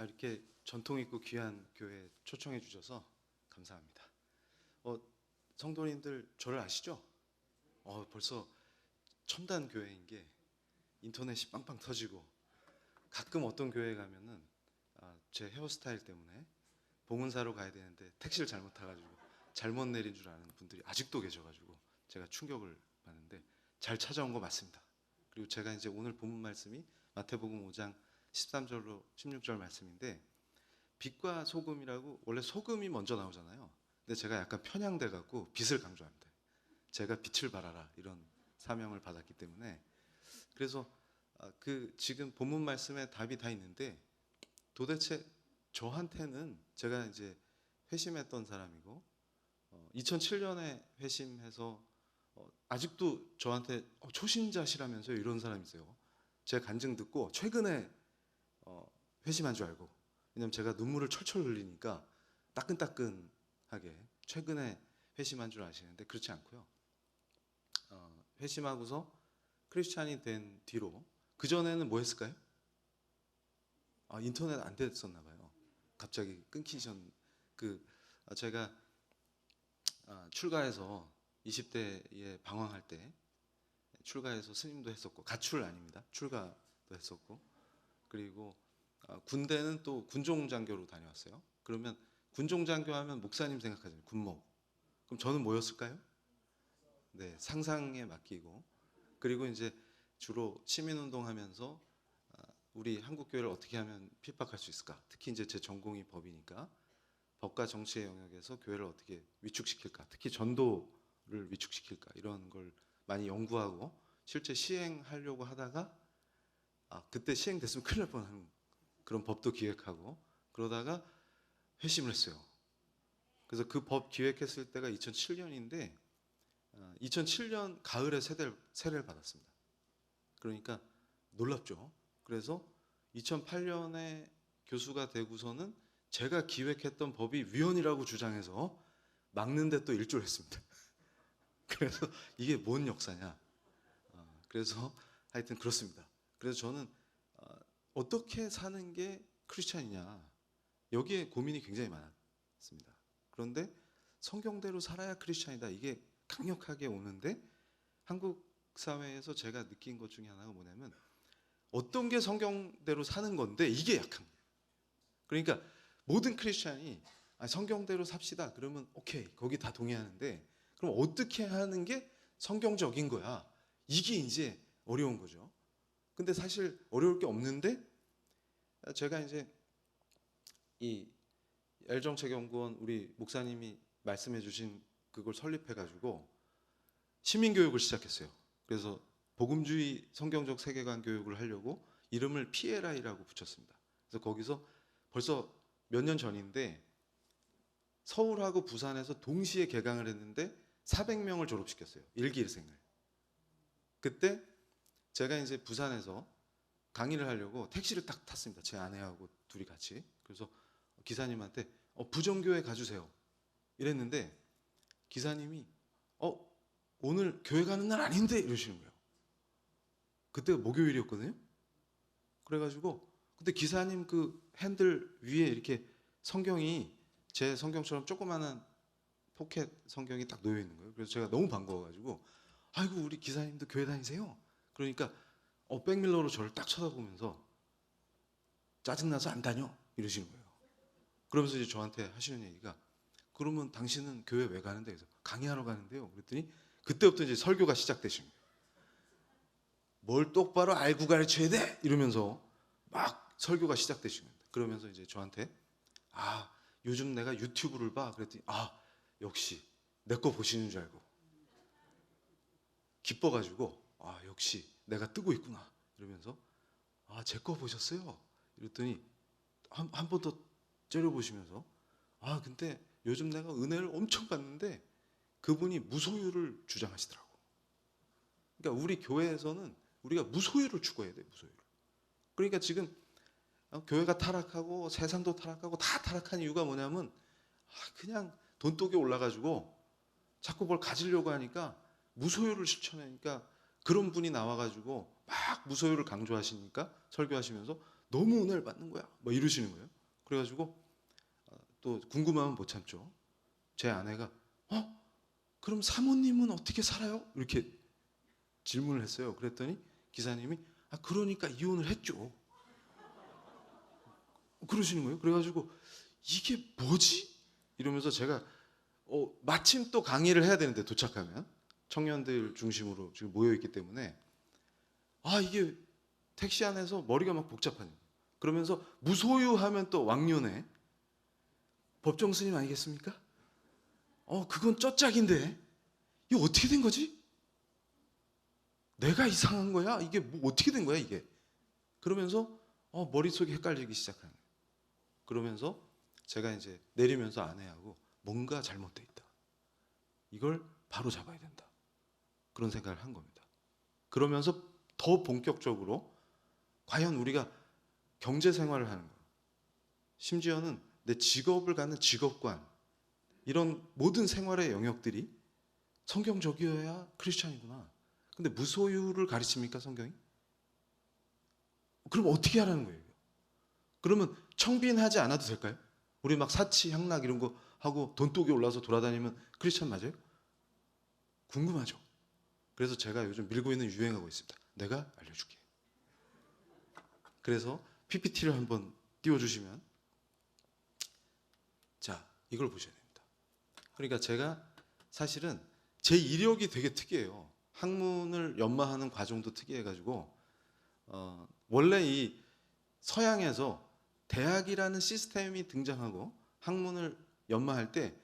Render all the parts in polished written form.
이렇게 전통 있고 귀한 교회 초청해 주셔서 감사합니다. 성도님들 저를 아시죠? 벌써 첨단 교회인 게 인터넷이 빵빵 터지고 가끔 어떤 교회에 가면은 제 헤어스타일 때문에 봉은사로 가야 되는데 택시를 잘못 타가지고 잘못 내린 줄 아는 분들이 아직도 계셔가지고 제가 충격을 받는데 잘 찾아온 거 맞습니다. 그리고 제가 이제 오늘 본문 말씀이 마태복음 5장 13절로 16절 말씀인데, 빛과 소금이라고 원래 소금이 먼저 나오잖아요. 근데 제가 약간 편향돼 갖고 빛을 강조합니다. 제가 빛을 발하라 이런 사명을 받았기 때문에. 그래서 지금 본문 말씀에 답이 다 있는데, 도대체 저한테는 제가 이제 회심했던 사람이고 2007년에 회심해서 아직도 저한테 초신자시라면서요 이런 사람이세요. 제 간증 듣고 최근에 회심한 줄 알고, 왜냐면 제가 눈물을 철철 흘리니까 따끈따끈하게 최근에 회심한 줄 아시는데 그렇지 않고요. 회심하고서 크리스찬이 된 뒤로, 그전에는 뭐 했을까요? 인터넷 안 됐었나 봐요. 갑자기 제가 출가해서 20대에 방황할 때 출가해서 스님도 했었고, 가출 아닙니다. 출가도 했었고, 그리고 군대는 또 군종장교로 다녀왔어요. 그러면 군종장교 하면 목사님 생각하잖아요. 군목. 그럼 저는 뭐였을까요? 네, 상상에 맡기고, 그리고 이제 주로 시민운동 하면서 우리 한국 교회를 어떻게 하면 핍박할 수 있을까? 특히 이제 제 전공이 법이니까 법과 정치의 영역에서 교회를 어떻게 위축시킬까? 특히 전도를 위축시킬까? 이런 걸 많이 연구하고 실제 시행하려고 하다가 그때 시행됐으면 큰일 날 뻔한 그런 법도 기획하고 그러다가 회심을 했어요. 그래서 그 법 기획했을 때가 2007년인데 2007년 가을에 세례를 받았습니다. 그러니까 놀랍죠. 그래서 2008년에 교수가 되고서는 제가 기획했던 법이 위헌이라고 주장해서 막는데 또 일조를 했습니다. 그래서 이게 뭔 역사냐. 그래서 하여튼 그렇습니다. 그래서 저는 어떻게 사는 게 크리스찬이냐, 여기에 고민이 굉장히 많았습니다. 그런데 성경대로 살아야 크리스찬이다, 이게 강력하게 오는데, 한국 사회에서 제가 느낀 것 중에 하나가 뭐냐면 어떤 게 성경대로 사는 건데 이게 약한 거예요. 그러니까 모든 크리스찬이 성경대로 삽시다 그러면 오케이, 거기 다 동의하는데, 그럼 어떻게 하는 게 성경적인 거야, 이게 이제 어려운 거죠. 근데 사실 어려울 게 없는데, 제가 이제 이 열정책연구원 우리 목사님이 말씀해 주신 그걸 설립해 가지고 시민교육을 시작했어요. 그래서 복음주의 성경적 세계관 교육을 하려고 이름을 PLI라고 붙였습니다. 그래서 거기서 벌써 몇 년 전인데 서울하고 부산에서 동시에 개강을 했는데 400명을 졸업시켰어요. 일기일생을. 그때 제가 이제 부산에서 강의를 하려고 택시를 딱 탔습니다. 제 아내하고 둘이 같이. 그래서 기사님한테 부정교회 가주세요 이랬는데, 기사님이 오늘 교회 가는 날 아닌데 이러시는 거예요. 그때가 목요일이었거든요. 그래가지고 근데 기사님 그 핸들 위에 이렇게 성경이 제 성경처럼 조그마한 포켓 성경이 딱 놓여 있는 거예요. 그래서 제가 너무 반가워가지고 아이고 우리 기사님도 교회 다니세요? 그러니까 백밀러로 저를 딱 쳐다보면서 짜증나서 안 다녀 이러시는 거예요. 그러면서 이제 저한테 하시는 얘기가, 그러면 당신은 교회 왜 가는데? 그래서 강의하러 가는데요. 그랬더니 그때부터 이제 설교가 시작되신 거예요. 뭘 똑바로 알고 가르쳐야 돼? 이러면서 막 설교가 시작되신 겁니다. 그러면서 이제 저한테 요즘 내가 유튜브를 봐. 그랬더니 역시 내 거 보시는 줄 알고 기뻐가지고 역시 내가 뜨고 있구나 이러면서 제 거 보셨어요? 이랬더니 한 번 더 째려보시면서 근데 요즘 내가 은혜를 엄청 받는데 그분이 무소유를 주장하시더라고. 그러니까 우리 교회에서는 우리가 무소유를 추구해야 돼, 무소유를. 그러니까 지금 교회가 타락하고 세상도 타락하고 다 타락한 이유가 뭐냐면 그냥 돈독에 올라가지고 자꾸 뭘 가지려고 하니까 무소유를 실천하니까, 그런 분이 나와가지고 막 무소유를 강조하시니까 설교하시면서 너무 은혜를 받는 거야. 뭐 이러시는 거예요. 그래가지고 또 궁금하면 못 참죠. 제 아내가 그럼 사모님은 어떻게 살아요? 이렇게 질문을 했어요. 그랬더니 기사님이 그러니까 이혼을 했죠. 그러시는 거예요. 그래가지고 이게 뭐지? 이러면서 제가 마침 또 강의를 해야 되는데 도착하면 청년들 중심으로 지금 모여 있기 때문에 이게 택시 안에서 머리가 막 복잡하네요. 그러면서 무소유하면 또 왕년에 법정 스님 아니겠습니까? 그건 쩌짝인데 이거 어떻게 된 거지? 내가 이상한 거야? 이게 뭐 어떻게 된 거야 이게? 그러면서 머릿속이 헷갈리기 시작하는 거예요. 그러면서 제가 이제 내리면서 아내하고 뭔가 잘못돼 있다. 이걸 바로 잡아야 된다. 그런 생각을 한 겁니다. 그러면서 더 본격적으로 과연 우리가 경제 생활을 하는 거, 심지어는 내 직업을 갖는 직업관, 이런 모든 생활의 영역들이 성경적이어야 크리스찬이구나. 근데 무소유를 가르칩니까 성경이? 그럼 어떻게 하라는 거예요? 그러면 청빈하지 않아도 될까요? 우리 막 사치, 향락 이런 거 하고 돈독이 올라서 돌아다니면 크리스찬 맞아요? 궁금하죠? 그래서 제가 요즘 밀고 있는 유행하고 있습니다. 내가 알려줄게. 그래서 PPT를 한번 띄워주시면, 자, 이걸 보셔야 됩니다. 그러니까 제가 사실은 제 이력이 되게 특이해요. 학문을 연마하는 과정도 특이해가지고 원래 이 서양에서 대학이라는 시스템이 등장하고 학문을 연마할 때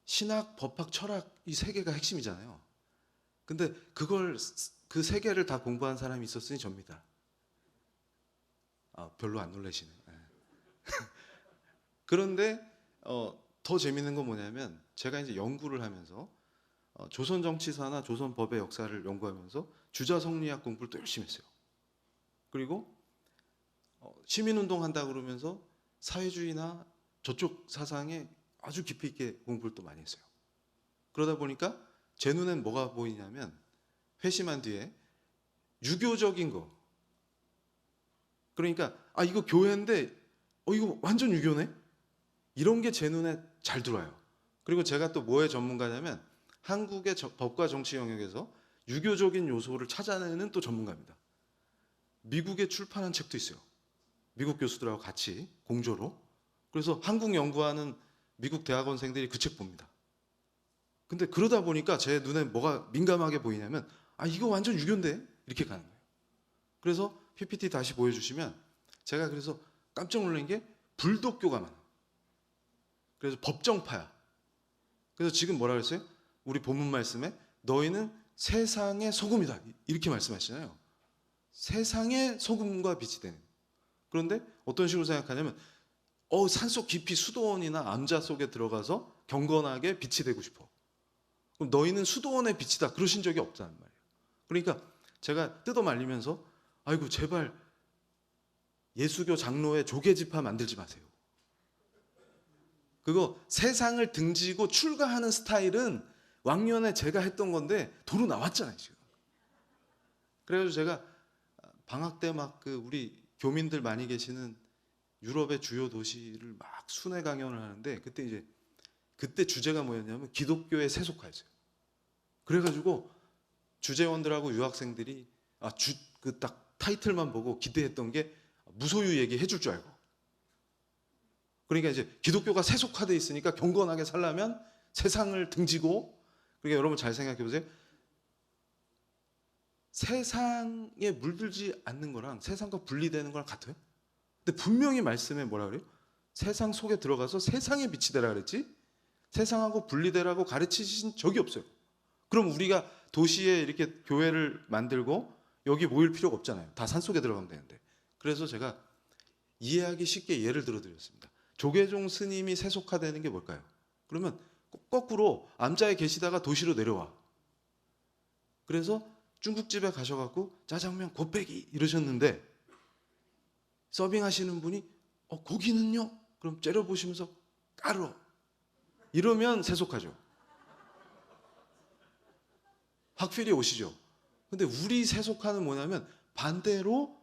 신학, 법학, 철학 이 세 개가 핵심이잖아요. 근데 그 세 개를 다 공부한 사람이 있었으니 접니다. 별로 안 놀라시네. 그런데 더 재밌는 건 뭐냐면 제가 이제 연구를 하면서 조선 정치사나 조선 법의 역사를 연구하면서 주자성리학 공부를 또 열심히 했어요. 그리고 시민운동 한다 그러면서 사회주의나 저쪽 사상에 아주 깊이 있게 공부를 또 많이 했어요. 그러다 보니까 제 눈엔 뭐가 보이냐면 회심한 뒤에 유교적인 거. 그러니까 이거 교회인데 이거 완전 유교네? 이런 게 제 눈에 잘 들어와요. 그리고 제가 또 뭐의 전문가냐면 한국의 법과 정치 영역에서 유교적인 요소를 찾아내는 또 전문가입니다. 미국에 출판한 책도 있어요. 미국 교수들하고 같이 공조로. 그래서 한국 연구하는 미국 대학원생들이 그 책 봅니다. 근데 그러다 보니까 제 눈에 뭐가 민감하게 보이냐면 이거 완전 유교인데? 이렇게 가는 거예요. 그래서 PPT 다시 보여주시면 제가 그래서 깜짝 놀란 게 불독교가 많아요. 그래서 법정파야. 그래서 지금 뭐라 그랬어요? 우리 본문 말씀에 너희는 세상의 소금이다. 이렇게 말씀하시잖아요. 세상의 소금과 빛이 되는. 그런데 어떤 식으로 생각하냐면 산속 깊이 수도원이나 암자 속에 들어가서 경건하게 빛이 되고 싶어. 그럼 너희는 수도원의 빛이다. 그러신 적이 없다는 말이에요. 그러니까 제가 뜯어 말리면서 아이고 제발 예수교 장로의 조계지파 만들지 마세요. 그거 세상을 등지고 출가하는 스타일은 왕년에 제가 했던 건데 도로 나왔잖아요 지금. 그래가지고 제가 방학 때 막 우리 교민들 많이 계시는 유럽의 주요 도시를 막 순회 강연을 하는데 그때 주제가 뭐였냐면 기독교의 세속화였어요. 그래가지고 주재원들하고 유학생들이 딱 타이틀만 보고 기대했던 게 무소유 얘기 해줄 줄 알고. 그러니까 이제 기독교가 세속화돼 있으니까 경건하게 살려면 세상을 등지고. 그러니까 여러분 잘 생각해 보세요. 세상에 물들지 않는 거랑 세상과 분리되는 거랑 같아요? 근데 분명히 말씀에 뭐라 그래요? 세상 속에 들어가서 세상의 빛이 되라 그랬지? 세상하고 분리되라고 가르치신 적이 없어요. 그럼 우리가 도시에 이렇게 교회를 만들고 여기 모일 필요가 없잖아요. 다 산속에 들어가면 되는데. 그래서 제가 이해하기 쉽게 예를 들어 드렸습니다. 조계종 스님이 세속화되는 게 뭘까요? 그러면 거꾸로 암자에 계시다가 도시로 내려와. 그래서 중국집에 가셔갖고 짜장면 곱빼기 이러셨는데 서빙하시는 분이 고기는요? 그럼 째려보시면서 깔어. 이러면 세속화죠. 확실히 오시죠. 근데 우리 세속화는 뭐냐면 반대로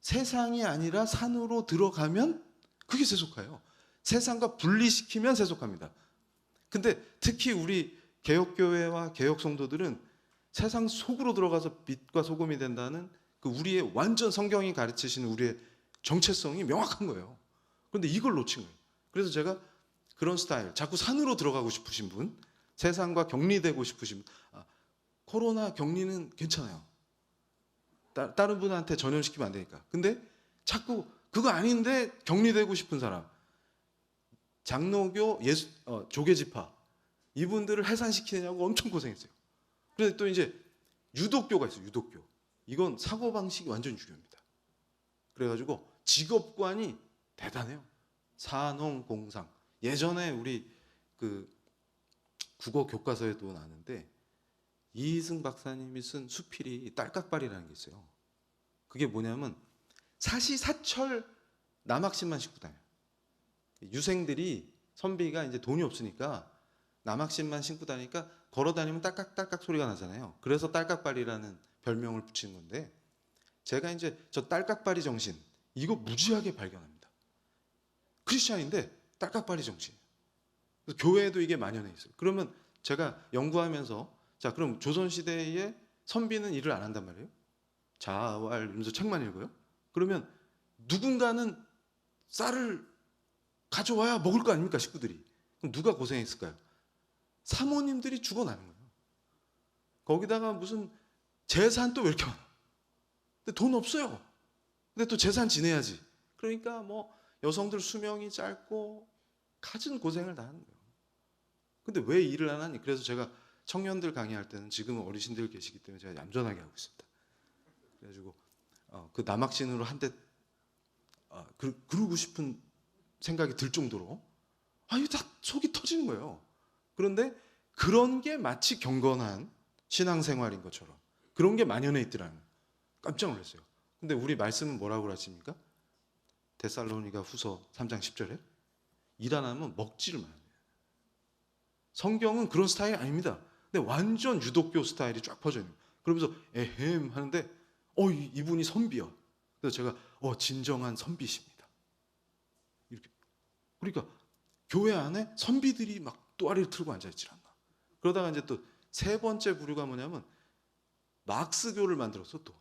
세상이 아니라 산으로 들어가면 그게 세속화예요. 세상과 분리시키면 세속화입니다. 근데 특히 우리 개혁교회와 개혁성도들은 세상 속으로 들어가서 빛과 소금이 된다는 그 우리의 완전 성경이 가르치시는 우리의 정체성이 명확한 거예요. 그런데 이걸 놓친 거예요. 그래서 제가 그런 스타일, 자꾸 산으로 들어가고 싶으신 분, 세상과 격리되고 싶으신 분, 코로나 격리는 괜찮아요. 다른 분한테 전염시키면 안 되니까. 근데 자꾸 그거 아닌데 격리되고 싶은 사람, 장로교 조계지파, 이분들을 해산시키느냐고 엄청 고생했어요. 그런데 또 이제 유독교가 있어요. 유독교. 이건 사고방식이 완전 유교입니다. 그래가지고 직업관이 대단해요. 산홍공상. 예전에 우리 그 국어 교과서에도 나왔는데 이희승 박사님이 쓴 수필이 딸깍발이라는 게 있어요. 그게 뭐냐면 사시사철 남학신만 신고 다녀요. 유생들이 선비가 이제 돈이 없으니까 남학신만 신고 다니니까 걸어 다니면 딸깍딸깍 소리가 나잖아요. 그래서 딸깍발이라는 별명을 붙인 건데 제가 이제 저 딸깍발이 정신 이거 무지하게 발견합니다. 크리스찬인데 딸깍발이 정신. 그래서 교회에도 이게 만연해 있어요. 그러면 제가 연구하면서 자 그럼 조선시대에 선비는 일을 안 한단 말이에요. 자활 이러면서 책만 읽어요. 그러면 누군가는 쌀을 가져와야 먹을 거 아닙니까 식구들이. 그럼 누가 고생했을까요? 사모님들이 죽어나는 거예요. 거기다가 무슨 재산 또 왜 이렇게 많아. 근데 돈 없어요. 근데 또 재산 지내야지. 그러니까 뭐 여성들 수명이 짧고 갖은 고생을 다 하는 거예요. 근데 왜 일을 안 하니? 그래서 제가 청년들 강의할 때는 지금은 어르신들 계시기 때문에 제가 얌전하게 하고 있습니다. 그래가지고 그 남학신으로 한때 그러고 싶은 생각이 들 정도로 이거 다 속이 터지는 거예요. 그런데 그런 게 마치 경건한 신앙생활인 것처럼 그런 게 만연해 있더라는 거예요. 깜짝 놀랐어요. 근데 우리 말씀은 뭐라고 하십니까? 데살로니가 후서 3장 10절에 일 안 하면 먹지를 마요. 성경은 그런 스타일이 아닙니다. 근데 완전 유독교 스타일이 쫙 퍼져 있는 거예요. 그러면서 에헴 하는데 이분이 선비야. 그래서 제가 진정한 선비십니다. 이렇게. 그러니까 교회 안에 선비들이 막 또아리를 틀고 앉아있질 않나. 그러다가 이제 또 세 번째 부류가 뭐냐면 막스교를 만들었어 또.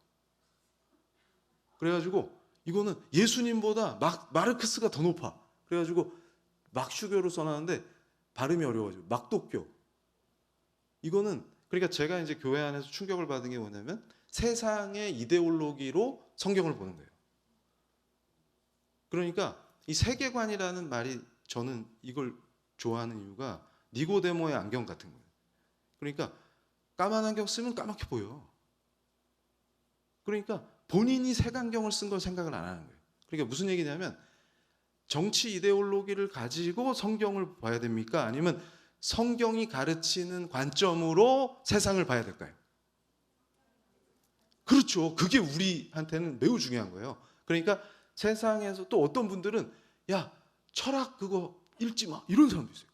그래가지고 이거는 예수님보다 마르크스가 더 높아. 그래가지고 막슈교로 써놨는데 발음이 어려워가지고 막독교. 이거는 그러니까 제가 이제 교회 안에서 충격을 받은 게 뭐냐면 세상의 이데올로기로 성경을 보는 거예요. 그러니까 이 세계관이라는 말이 저는 이걸 좋아하는 이유가 니고데모의 안경 같은 거예요. 그러니까 까만 안경 쓰면 까맣게 보여. 그러니까 본인이 색안경을 쓴 걸 생각을 안 하는 거예요. 그러니까 무슨 얘기냐면 정치 이데올로기를 가지고 성경을 봐야 됩니까? 아니면 성경이 가르치는 관점으로 세상을 봐야 될까요? 그렇죠. 그게 우리한테는 매우 중요한 거예요. 그러니까 세상에서 또 어떤 분들은 야 철학 그거 읽지 마 이런 사람도 있어요.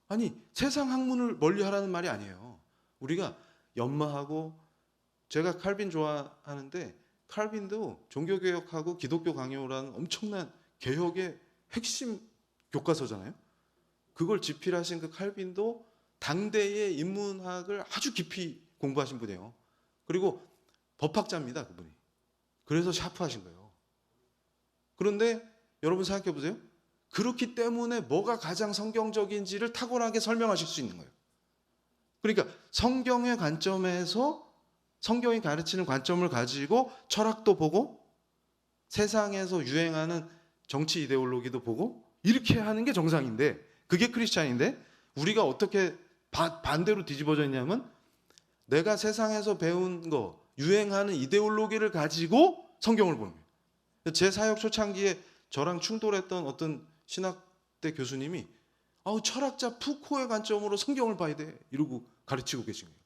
아니 세상 학문을 멀리하라는 말이 아니에요. 우리가 연마하고 제가 칼빈 좋아하는데 칼빈도 종교개혁하고 기독교 강요라는 엄청난 개혁의 핵심 교과서잖아요. 그걸 집필하신 그 칼빈도 당대의 인문학을 아주 깊이 공부하신 분이에요. 그리고 법학자입니다, 그분이. 그래서 샤프하신 거예요. 그런데 여러분 생각해 보세요. 그렇기 때문에 뭐가 가장 성경적인지를 탁월하게 설명하실 수 있는 거예요. 그러니까 성경의 관점에서 성경이 가르치는 관점을 가지고 철학도 보고 세상에서 유행하는 정치 이데올로기도 보고 이렇게 하는 게 정상인데 그게 크리스찬인데 우리가 어떻게 반대로 뒤집어져 있냐면 내가 세상에서 배운 거 유행하는 이데올로기를 가지고 성경을 보는 거예요. 제 사역 초창기에 저랑 충돌했던 어떤 신학대 교수님이 철학자 푸코의 관점으로 성경을 봐야 돼 이러고 가르치고 계신 거예요.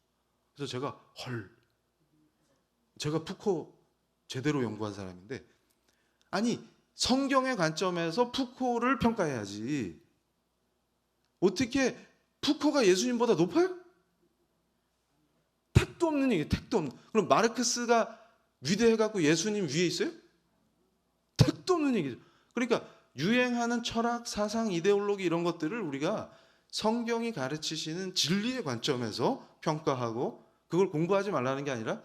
그래서 제가 제가 푸코 제대로 연구한 사람인데 아니 성경의 관점에서 푸코를 평가해야지 어떻게 푸코가 예수님보다 높아요? 택도 없는 얘기예요. 택도 없는. 그럼 마르크스가 위대해갖고 예수님 위에 있어요? 택도 없는 얘기죠. 그러니까 유행하는 철학, 사상, 이데올로기 이런 것들을 우리가 성경이 가르치시는 진리의 관점에서 평가하고 그걸 공부하지 말라는 게 아니라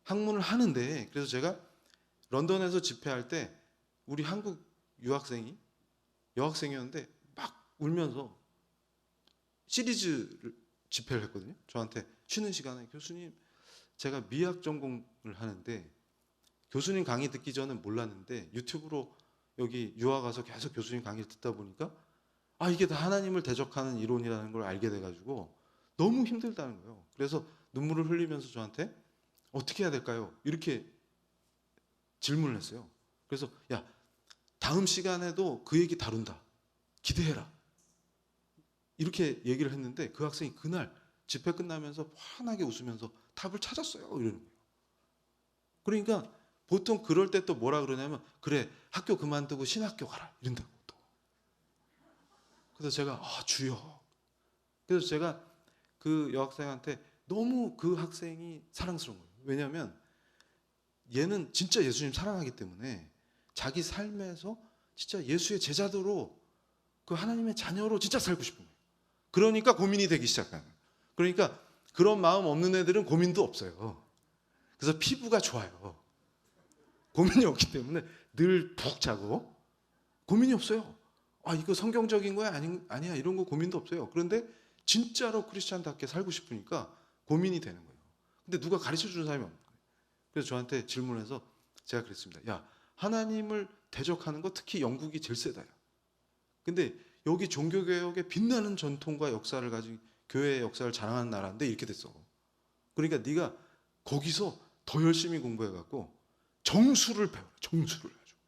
학문을 하는데, 그래서 제가 런던에서 집회할 때 우리 한국 유학생이 여학생이었는데 막 울면서 시리즈를 집회를 했거든요. 저한테 쉬는 시간에 교수님 제가 미학 전공을 하는데 교수님 강의 듣기 전에 몰랐는데 유튜브로 여기 유학 와서 계속 교수님 강의를 듣다 보니까 아 이게 다 하나님을 대적하는 이론이라는 걸 알게 돼가지고 너무 힘들다는 거예요. 그래서 눈물을 흘리면서 저한테 어떻게 해야 될까요? 이렇게 질문을 했어요. 그래서 야 다음 시간에도 그 얘기 다룬다. 기대해라. 이렇게 얘기를 했는데 그 학생이 그날 집회 끝나면서 환하게 웃으면서 답을 찾았어요. 이러는 거예요. 그러니까 보통 그럴 때 또 뭐라 그러냐면 그래 학교 그만두고 신학교 가라 이런다고 또. 그래서 제가 아 주여. 그래서 제가 그 여학생한테 너무 그 학생이 사랑스러운 거예요. 왜냐하면 얘는 진짜 예수님 사랑하기 때문에 자기 삶에서 진짜 예수의 제자도로 그 하나님의 자녀로 진짜 살고 싶은 거예요. 그러니까 고민이 되기 시작하는 거예요. 그러니까 그런 마음 없는 애들은 고민도 없어요. 그래서 피부가 좋아요. 고민이 없기 때문에 늘 푹 자고 고민이 없어요. 아 이거 성경적인 거야 아니야 이런 거 고민도 없어요. 그런데 진짜로 크리스찬답게 살고 싶으니까 고민이 되는 거예요. 근데 누가 가르쳐 주는 사람이 없는 거예요. 그래서 저한테 질문해서 제가 그랬습니다. 야 하나님을 대적하는 거 특히 영국이 제일 세다. 근데 여기 종교개혁의 빛나는 전통과 역사를 가진 교회의 역사를 자랑하는 나라인데 이렇게 됐어. 그러니까 네가 거기서 더 열심히 공부해갖고 정수를 배워. 정수를 가지고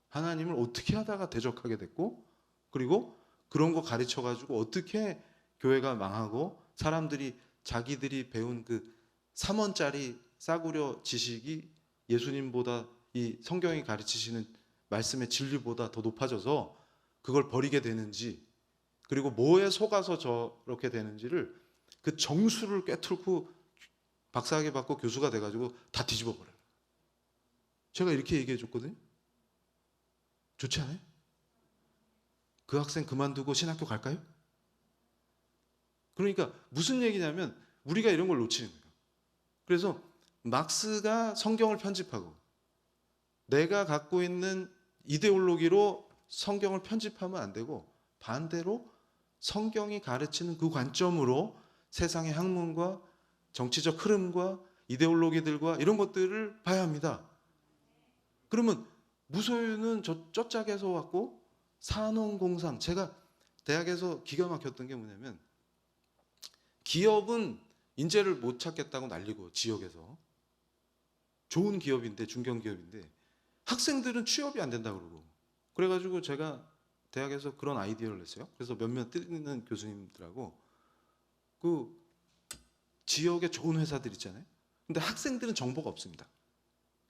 하나님을 어떻게 하다가 대적하게 됐고 그리고 그런 거 가르쳐가지고 어떻게 교회가 망하고 사람들이 자기들이 배운 그 3원짜리 싸구려 지식이 예수님보다 이 성경이 가르치시는 말씀의 진리보다 더 높아져서 그걸 버리게 되는지 그리고 뭐에 속아서 저렇게 되는지를 그 정수를 꿰뚫고 박사학위 받고 교수가 돼가지고 다 뒤집어 버려요. 제가 이렇게 얘기해 줬거든요. 좋지 않아요? 그 학생 그만두고 신학교 갈까요? 그러니까 무슨 얘기냐면 우리가 이런 걸 놓치는 거예요. 그래서 막스가 성경을 편집하고 내가 갖고 있는 이데올로기로 성경을 편집하면 안 되고 반대로 성경이 가르치는 그 관점으로 세상의 학문과 정치적 흐름과 이데올로기들과 이런 것들을 봐야 합니다. 그러면 무소유는 저 짝에서 왔고 산업공상 제가 대학에서 기가 막혔던 게 뭐냐면 기업은 인재를 못 찾겠다고 난리고 지역에서 좋은 기업인데 중견기업인데 학생들은 취업이 안 된다 그러고 그래가지고 제가 대학에서 그런 아이디어를 냈어요. 그래서 몇몇 뜨는 교수님들하고 그 지역에 좋은 회사들 있잖아요. 근데 학생들은 정보가 없습니다.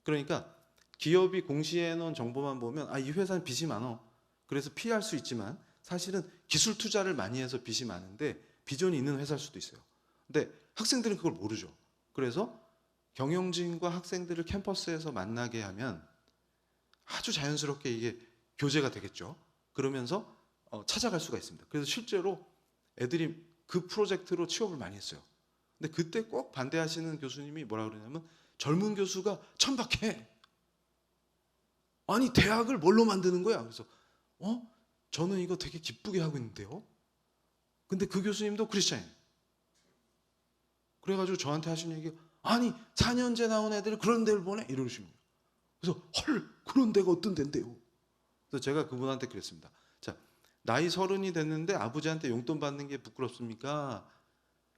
그러니까 기업이 공시해 놓은 정보만 보면 아, 이 회사는 빚이 많어. 그래서 피할 수 있지만 사실은 기술 투자를 많이 해서 빚이 많은데 비전이 있는 회사일 수도 있어요. 근데 학생들은 그걸 모르죠. 그래서 경영진과 학생들을 캠퍼스에서 만나게 하면 아주 자연스럽게 이게 교제가 되겠죠. 그러면서 찾아갈 수가 있습니다. 그래서 실제로 애들이 그 프로젝트로 취업을 많이 했어요. 근데 그때 꼭 반대하시는 교수님이 뭐라 그러냐면 젊은 교수가 천박해. 아니 대학을 뭘로 만드는 거야? 그래서 저는 이거 되게 기쁘게 하고 있는데요. 근데 그 교수님도 크리스찬이에요. 그래가지고 저한테 하신 얘기가 아니 4년제 나온 애들을 그런 데를 보내? 이러시는 거예요. 그래서 헐 그런 데가 어떤 데인데요? 그래서 제가 그분한테 그랬습니다. 자 나이 30이 됐는데 아버지한테 용돈 받는 게 부끄럽습니까?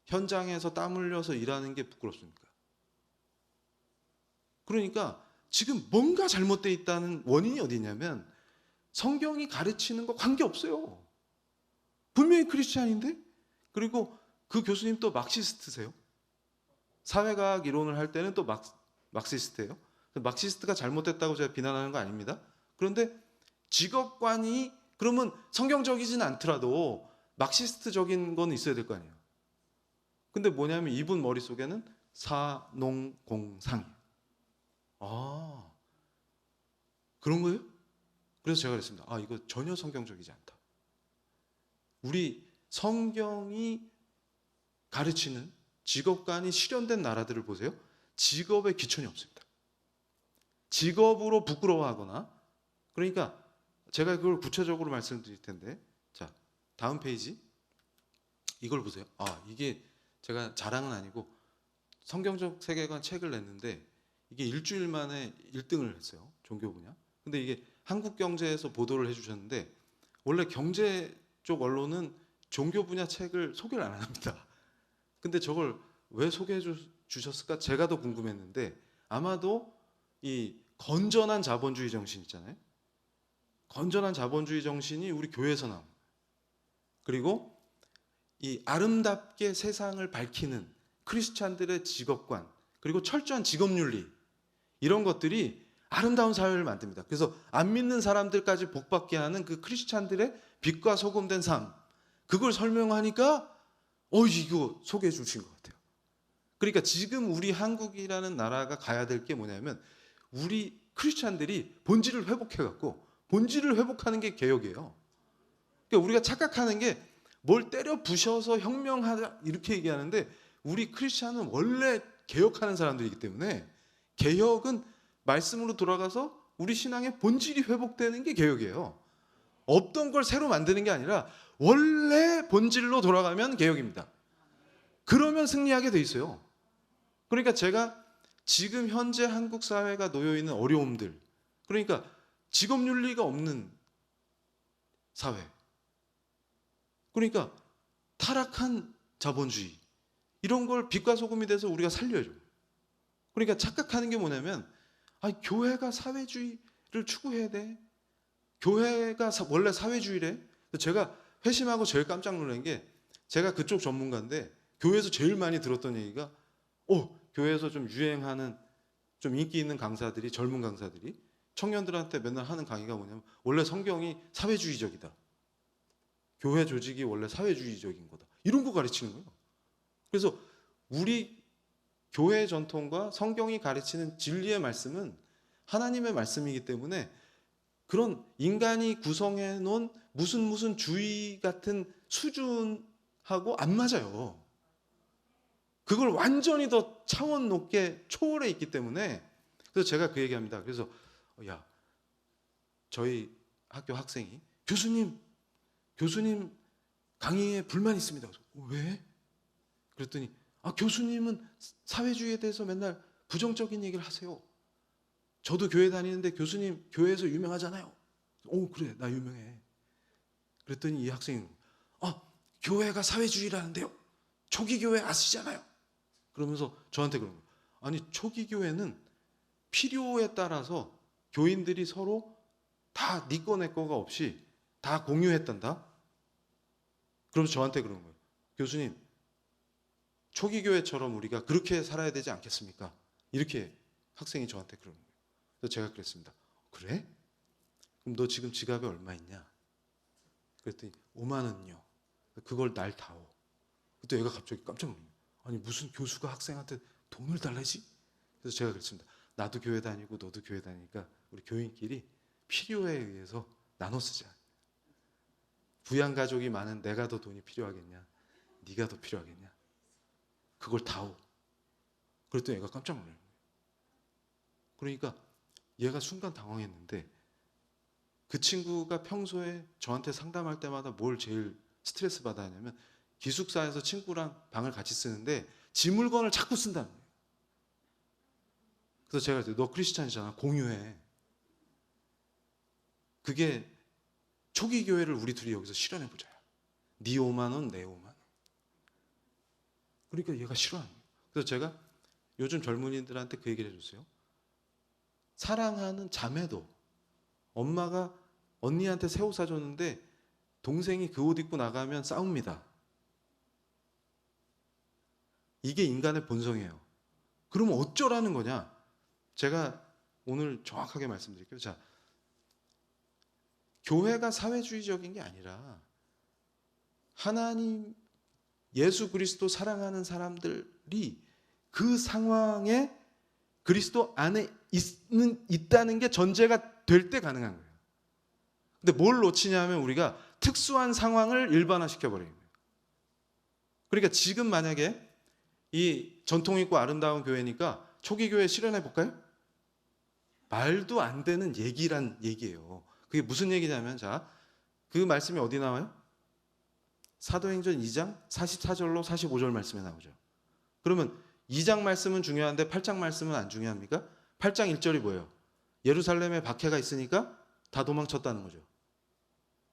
현장에서 땀 흘려서 일하는 게 부끄럽습니까? 그러니까 지금 뭔가 잘못되어 있다는 원인이 어디 있냐면 성경이 가르치는 거 관계없어요. 분명히 크리스찬인데 그리고 그 교수님 또 막시스트세요. 사회과학 이론을 할 때는 또 막시스트예요. 막시스트가 잘못됐다고 제가 비난하는 거 아닙니다. 그런데 직업관이 그러면 성경적이진 않더라도 막시스트적인 건 있어야 될 거 아니에요. 근데 뭐냐면 이분 머릿속에는 사농공상이에요. 아, 그런 거예요? 그래서 제가 그랬습니다. 이거 전혀 성경적이지 않다. 우리 성경이 가르치는 직업관이 실현된 나라들을 보세요. 직업에 귀천이 없습니다. 직업으로 부끄러워하거나, 그러니까 제가 그걸 구체적으로 말씀드릴 텐데, 자, 다음 페이지 이걸 보세요. 이게 제가 자랑은 아니고 성경적 세계관 책을 냈는데 이게 일주일 만에 1등을 했어요. 종교 분야. 근데 이게 한국경제에서 보도를 해주셨는데, 원래 경제 쪽 언론은 종교 분야 책을 소개를 안 합니다. 근데 저걸 왜 소개해 주셨을까? 제가 더 궁금했는데, 아마도 이 건전한 자본주의 정신 있잖아요. 건전한 자본주의 정신이 우리 교회에서 나온 거예요. 그리고 이 아름답게 세상을 밝히는 크리스찬들의 직업관, 그리고 철저한 직업윤리, 이런 것들이 아름다운 사회를 만듭니다. 그래서 안 믿는 사람들까지 복받게 하는 그 크리스찬들의 빛과 소금 된 삶, 그걸 설명하니까 이거 소개해 주신 것 같아요. 그러니까 지금 우리 한국이라는 나라가 가야 될 게 뭐냐면, 우리 크리스찬들이 본질을 회복해갖고, 본질을 회복하는 게 개혁이에요. 그러니까 우리가 착각하는 게 뭘 때려 부셔서 혁명하자 이렇게 얘기하는데, 우리 크리스찬은 원래 개혁하는 사람들이기 때문에, 개혁은 말씀으로 돌아가서 우리 신앙의 본질이 회복되는 게 개혁이에요. 없던 걸 새로 만드는 게 아니라 원래 본질로 돌아가면 개혁입니다. 그러면 승리하게 돼 있어요. 그러니까 제가 지금 현재 한국 사회가 놓여 있는 어려움들, 그러니까 직업윤리가 없는 사회, 그러니까 타락한 자본주의, 이런 걸 빛과 소금이 돼서 우리가 살려야죠. 그러니까 착각하는 게 뭐냐면, 교회가 사회주의를 추구해야 돼. 교회가 원래 사회주의래. 제가 회심하고 제일 깜짝 놀란 게, 제가 그쪽 전문가인데 교회에서 제일 많이 들었던 얘기가, 교회에서 좀 유행하는, 좀 인기 있는 강사들이, 젊은 강사들이 청년들한테 맨날 하는 강의가 뭐냐면, 원래 성경이 사회주의적이다. 교회 조직이 원래 사회주의적인 거다. 이런 거 가르치는 거예요. 그래서 우리 교회 전통과 성경이 가르치는 진리의 말씀은 하나님의 말씀이기 때문에, 그런 인간이 구성해 놓은 무슨 주의 같은 수준하고 안 맞아요. 그걸 완전히 더 차원 높게 초월해 있기 때문에. 그래서 제가 그 얘기합니다. 그래서 저희 학교 학생이 교수님 강의에 불만 있습니다. 왜? 그랬더니 교수님은 사회주의에 대해서 맨날 부정적인 얘기를 하세요. 저도 교회 다니는데 교수님 교회에서 유명하잖아요. 그래, 나 유명해. 그랬더니 이 학생이 교회가 사회주의라는데요. 초기 교회 아시잖아요. 그러면서 저한테 그런 거예요. 아니, 초기 교회는 필요에 따라서 교인들이 서로 다 네 거 내 거가 없이 다 공유했단다. 그러면서 저한테 그런 거예요. 교수님, 초기 교회처럼 우리가 그렇게 살아야 되지 않겠습니까? 이렇게 학생이 저한테 그러는 거예요. 그래서 제가 그랬습니다. 그래? 그럼 너 지금 지갑에 얼마 있냐? 그랬더니 5만 원요. 그걸 날 다오. 그때 얘가 갑자기 깜짝 놀란 거예요. 아니, 무슨 교수가 학생한테 돈을 달라지? 그래서 제가 그랬습니다. 나도 교회 다니고 너도 교회 다니니까 우리 교인끼리 필요에 의해서 나눠 쓰자. 부양가족이 많은 내가 더 돈이 필요하겠냐? 네가 더 필요하겠냐? 그걸 다오. 그랬더니 얘가 깜짝 놀란 거예요. 그러니까 얘가 순간 당황했는데, 그 친구가 평소에 저한테 상담할 때마다 뭘 제일 스트레스 받아 하냐면, 기숙사에서 친구랑 방을 같이 쓰는데 지 물건을 자꾸 쓴다는 거예요. 그래서 제가 그랬더니 너 크리스찬이잖아, 공유해. 그게 초기 교회를 우리 둘이 여기서 실현해보자. 네 5만 원, 내 5만 원. 그러니까 얘가 싫어하는 거예요. 그래서 제가 요즘 젊은이들한테 그 얘기를 해줬어요. 사랑하는 자매도 엄마가 언니한테 새 옷 사줬는데 동생이 그 옷 입고 나가면 싸웁니다. 이게 인간의 본성이에요. 그러면 어쩌라는 거냐? 제가 오늘 정확하게 말씀드릴게요. 자, 교회가 사회주의적인 게 아니라 하나님, 예수 그리스도 사랑하는 사람들이 그 상황에 그리스도 안에 있다는 게 전제가 될 때 가능한 거예요. 근데 뭘 놓치냐면 우리가 특수한 상황을 일반화시켜 버리는 거예요. 그러니까 지금 만약에 이 전통 있고 아름다운 교회니까 초기 교회 실현해 볼까요? 말도 안 되는 얘기란 얘기예요. 그게 무슨 얘기냐면, 자, 그 말씀이 어디 나와요? 사도행전 2장 44절로 45절 말씀에 나오죠. 그러면 2장 말씀은 중요한데 8장 말씀은 안 중요합니까? 8장 1절이 뭐예요? 예루살렘에 박해가 있으니까 다 도망쳤다는 거죠.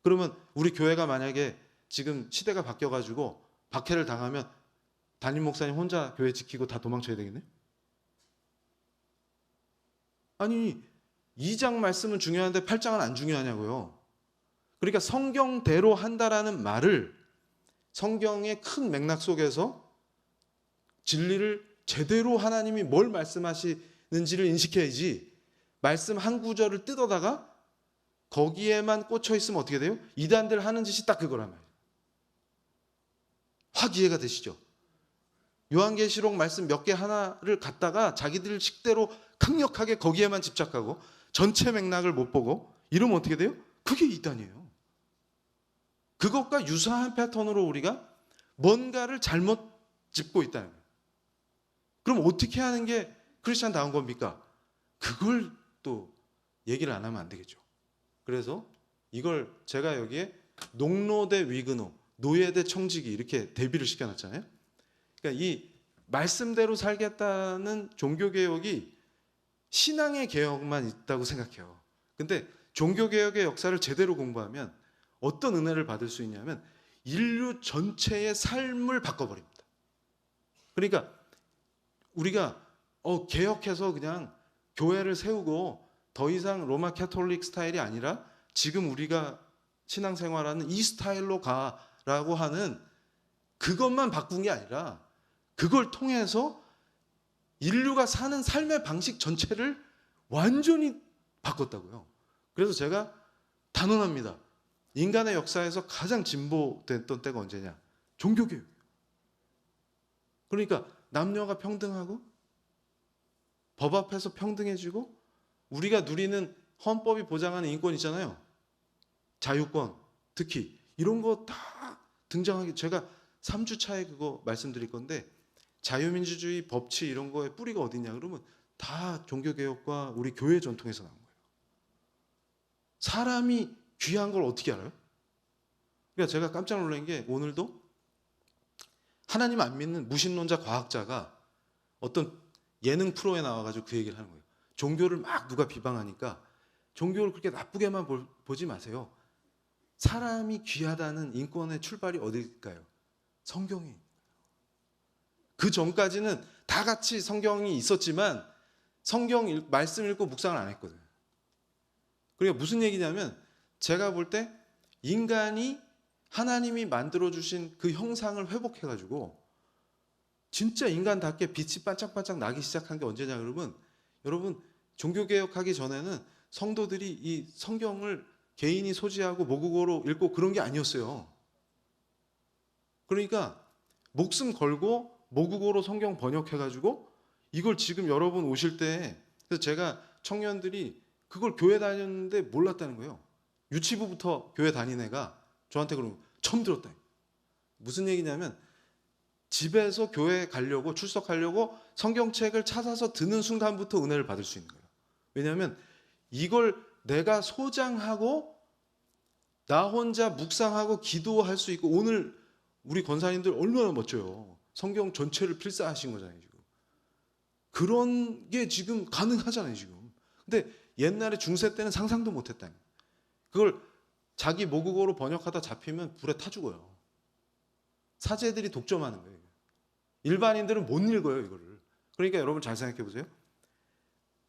그러면 우리 교회가 만약에 지금 시대가 바뀌어가지고 박해를 당하면 담임 목사님 혼자 교회 지키고 다 도망쳐야 되겠네? 아니, 2장 말씀은 중요한데 8장은 안 중요하냐고요. 그러니까 성경대로 한다라는 말을 성경의 큰 맥락 속에서 진리를 제대로 하나님이 뭘 말씀하시는지를 인식해야지, 말씀 한 구절을 뜯어다가 거기에만 꽂혀 있으면 어떻게 돼요? 이단들 하는 짓이 딱 그거란 말이에요. 확 이해가 되시죠? 요한계시록 말씀 몇 개 하나를 갖다가 자기들 식대로 강력하게 거기에만 집착하고 전체 맥락을 못 보고 이러면 어떻게 돼요? 그게 이단이에요. 그것과 유사한 패턴으로 우리가 뭔가를 잘못 짚고 있다는 거예요. 그럼 어떻게 하는 게 크리스찬다운 겁니까? 그걸 또 얘기를 안 하면 안 되겠죠. 그래서 이걸 제가 여기에 농노 대 위그노, 노예 대 청지기 이렇게 대비를 시켜놨잖아요. 그러니까 이 말씀대로 살겠다는 종교개혁이 신앙의 개혁만 있다고 생각해요. 근데 종교개혁의 역사를 제대로 공부하면 어떤 은혜를 받을 수 있냐면 인류 전체의 삶을 바꿔버립니다. 그러니까 우리가 개혁해서 그냥 교회를 세우고 더 이상 로마 캐톨릭 스타일이 아니라 지금 우리가 신앙생활하는 이 스타일로 가라고 하는 그것만 바꾼 게 아니라 그걸 통해서 인류가 사는 삶의 방식 전체를 완전히 바꿨다고요. 그래서 제가 단언합니다. 인간의 역사에서 가장 진보됐던 때가 언제냐? 종교개혁이에요. 그러니까 남녀가 평등하고 법 앞에서 평등해지고 우리가 누리는 헌법이 보장하는 인권 있잖아요. 자유권, 특히 이런 거 다 등장하기, 제가 3주차에 그거 말씀드릴 건데, 자유민주주의, 법치 이런 거에 뿌리가 어디냐 그러면 다 종교개혁과 우리 교회 전통에서 나온 거예요. 사람이 귀한 걸 어떻게 알아요? 그러니까 제가 깜짝 놀란 게 오늘도 하나님 안 믿는 무신론자 과학자가 어떤 예능 프로에 나와가지고 그 얘기를 하는 거예요. 종교를 막 누가 비방하니까 종교를 그렇게 나쁘게만 보지 마세요. 사람이 귀하다는 인권의 출발이 어딜까요? 성경이. 그 전까지는 다 같이 성경이 있었지만 성경 말씀 읽고 묵상을 안 했거든요. 그러니까 무슨 얘기냐면 제가 볼 때 인간이 하나님이 만들어주신 그 형상을 회복해가지고 진짜 인간답게 빛이 반짝반짝 나기 시작한 게 언제냐 그러면, 여러분 종교개혁하기 전에는 성도들이 이 성경을 개인이 소지하고 모국어로 읽고 그런 게 아니었어요. 그러니까 목숨 걸고 모국어로 성경 번역해가지고 이걸 지금 여러분 오실 때, 그래서 제가 청년들이 그걸 교회 다녔는데 몰랐다는 거예요. 유치부부터 교회 다닌 애가 저한테 그러면 처음 들었다. 무슨 얘기냐면 집에서 교회 가려고, 출석하려고 성경책을 찾아서 드는 순간부터 은혜를 받을 수 있는 거예요. 왜냐하면 이걸 내가 소장하고 나 혼자 묵상하고 기도할 수 있고, 오늘 우리 권사님들 얼마나 멋져요. 성경 전체를 필사하신 거잖아요 지금. 그런 게 지금 가능하잖아요 지금. 근데 옛날에 중세 때는 상상도 못했다. 그걸 자기 모국어로 번역하다 잡히면 불에 타 죽어요. 사제들이 독점하는 거예요. 일반인들은 못 읽어요 이거를. 그러니까 여러분 잘 생각해 보세요.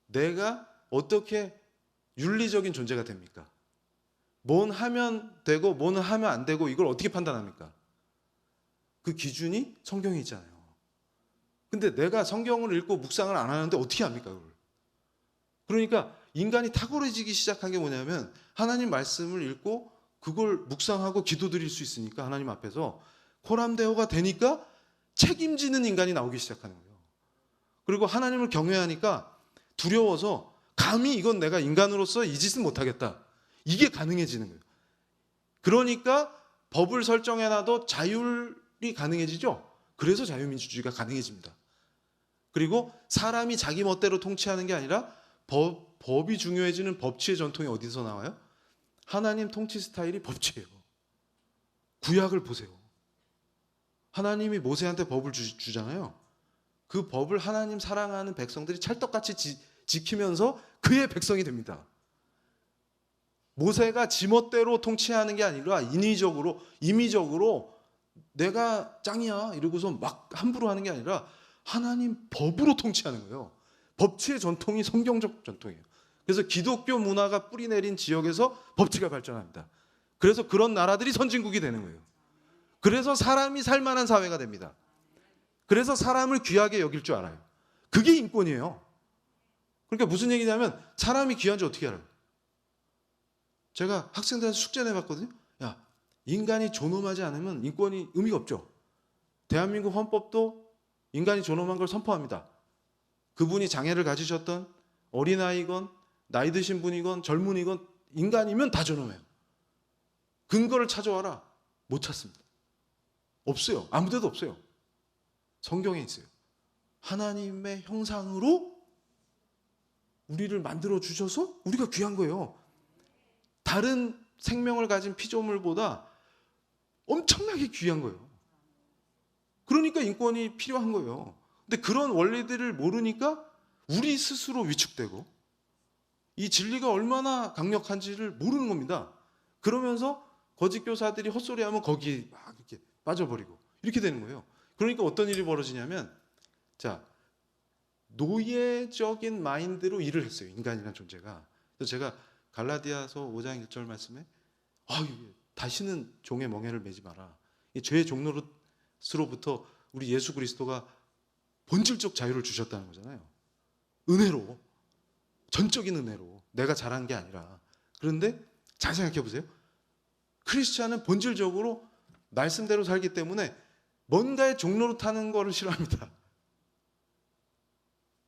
내가 어떻게 윤리적인 존재가 됩니까? 뭔 하면 되고 뭐는 하면 안 되고 이걸 어떻게 판단합니까? 그 기준이 성경에 있잖아요. 근데 내가 성경을 읽고 묵상을 안 하는데 어떻게 합니까 그걸? 그러니까 인간이 탁월해지기 시작한 게 뭐냐면 하나님 말씀을 읽고 그걸 묵상하고 기도드릴 수 있으니까 하나님 앞에서 코람데오가 되니까 책임지는 인간이 나오기 시작하는 거예요. 그리고 하나님을 경외하니까 두려워서 감히 이건 내가 인간으로서 이 짓은 못하겠다. 이게 가능해지는 거예요. 그러니까 법을 설정해놔도 자율이 가능해지죠. 그래서 자유민주주의가 가능해집니다. 그리고 사람이 자기 멋대로 통치하는 게 아니라 법이 중요해지는 법치의 전통이 어디서 나와요? 하나님 통치 스타일이 법치예요. 구약을 보세요. 하나님이 모세한테 법을 주잖아요. 그 법을 하나님 사랑하는 백성들이 찰떡같이 지키면서 그의 백성이 됩니다. 모세가 지멋대로 통치하는 게 아니라 인위적으로, 임의적으로 내가 짱이야 이러고서 막 함부로 하는 게 아니라 하나님 법으로 통치하는 거예요. 법치의 전통이 성경적 전통이에요. 그래서 기독교 문화가 뿌리내린 지역에서 법치가 발전합니다. 그래서 그런 나라들이 선진국이 되는 거예요. 그래서 사람이 살만한 사회가 됩니다. 그래서 사람을 귀하게 여길 줄 알아요. 그게 인권이에요. 그러니까 무슨 얘기냐면 사람이 귀한지 어떻게 알아요? 제가 학생들한테 숙제 내봤거든요. 야, 인간이 존엄하지 않으면 인권이 의미가 없죠. 대한민국 헌법도 인간이 존엄한 걸 선포합니다. 그분이 장애를 가지셨던 어린아이건 나이 드신 분이건 젊은이건 인간이면 다 존엄해요. 근거를 찾아와라. 못 찾습니다. 없어요. 아무 데도 없어요. 성경에 있어요. 하나님의 형상으로 우리를 만들어 주셔서 우리가 귀한 거예요. 다른 생명을 가진 피조물보다 엄청나게 귀한 거예요. 그러니까 인권이 필요한 거예요. 근데 그런 원리들을 모르니까 우리 스스로 위축되고 이 진리가 얼마나 강력한지를 모르는 겁니다. 그러면서 거짓 교사들이 헛소리하면 거기에 막 이렇게 빠져버리고 이렇게 되는 거예요. 그러니까 어떤 일이 벌어지냐면, 자, 노예적인 마인드로 일을 했어요. 인간이라는 존재가. 그래서 제가 갈라디아서 5장 1절 말씀에 다시는 종의 멍에를 매지 마라. 이 죄의 종로로부터 우리 예수 그리스도가 본질적 자유를 주셨다는 거잖아요. 은혜로, 전적인 은혜로, 내가 잘한 게 아니라. 그런데 잘 생각해 보세요. 크리스찬은 본질적으로 말씀대로 살기 때문에 뭔가의 종로로 타는 거를 싫어합니다.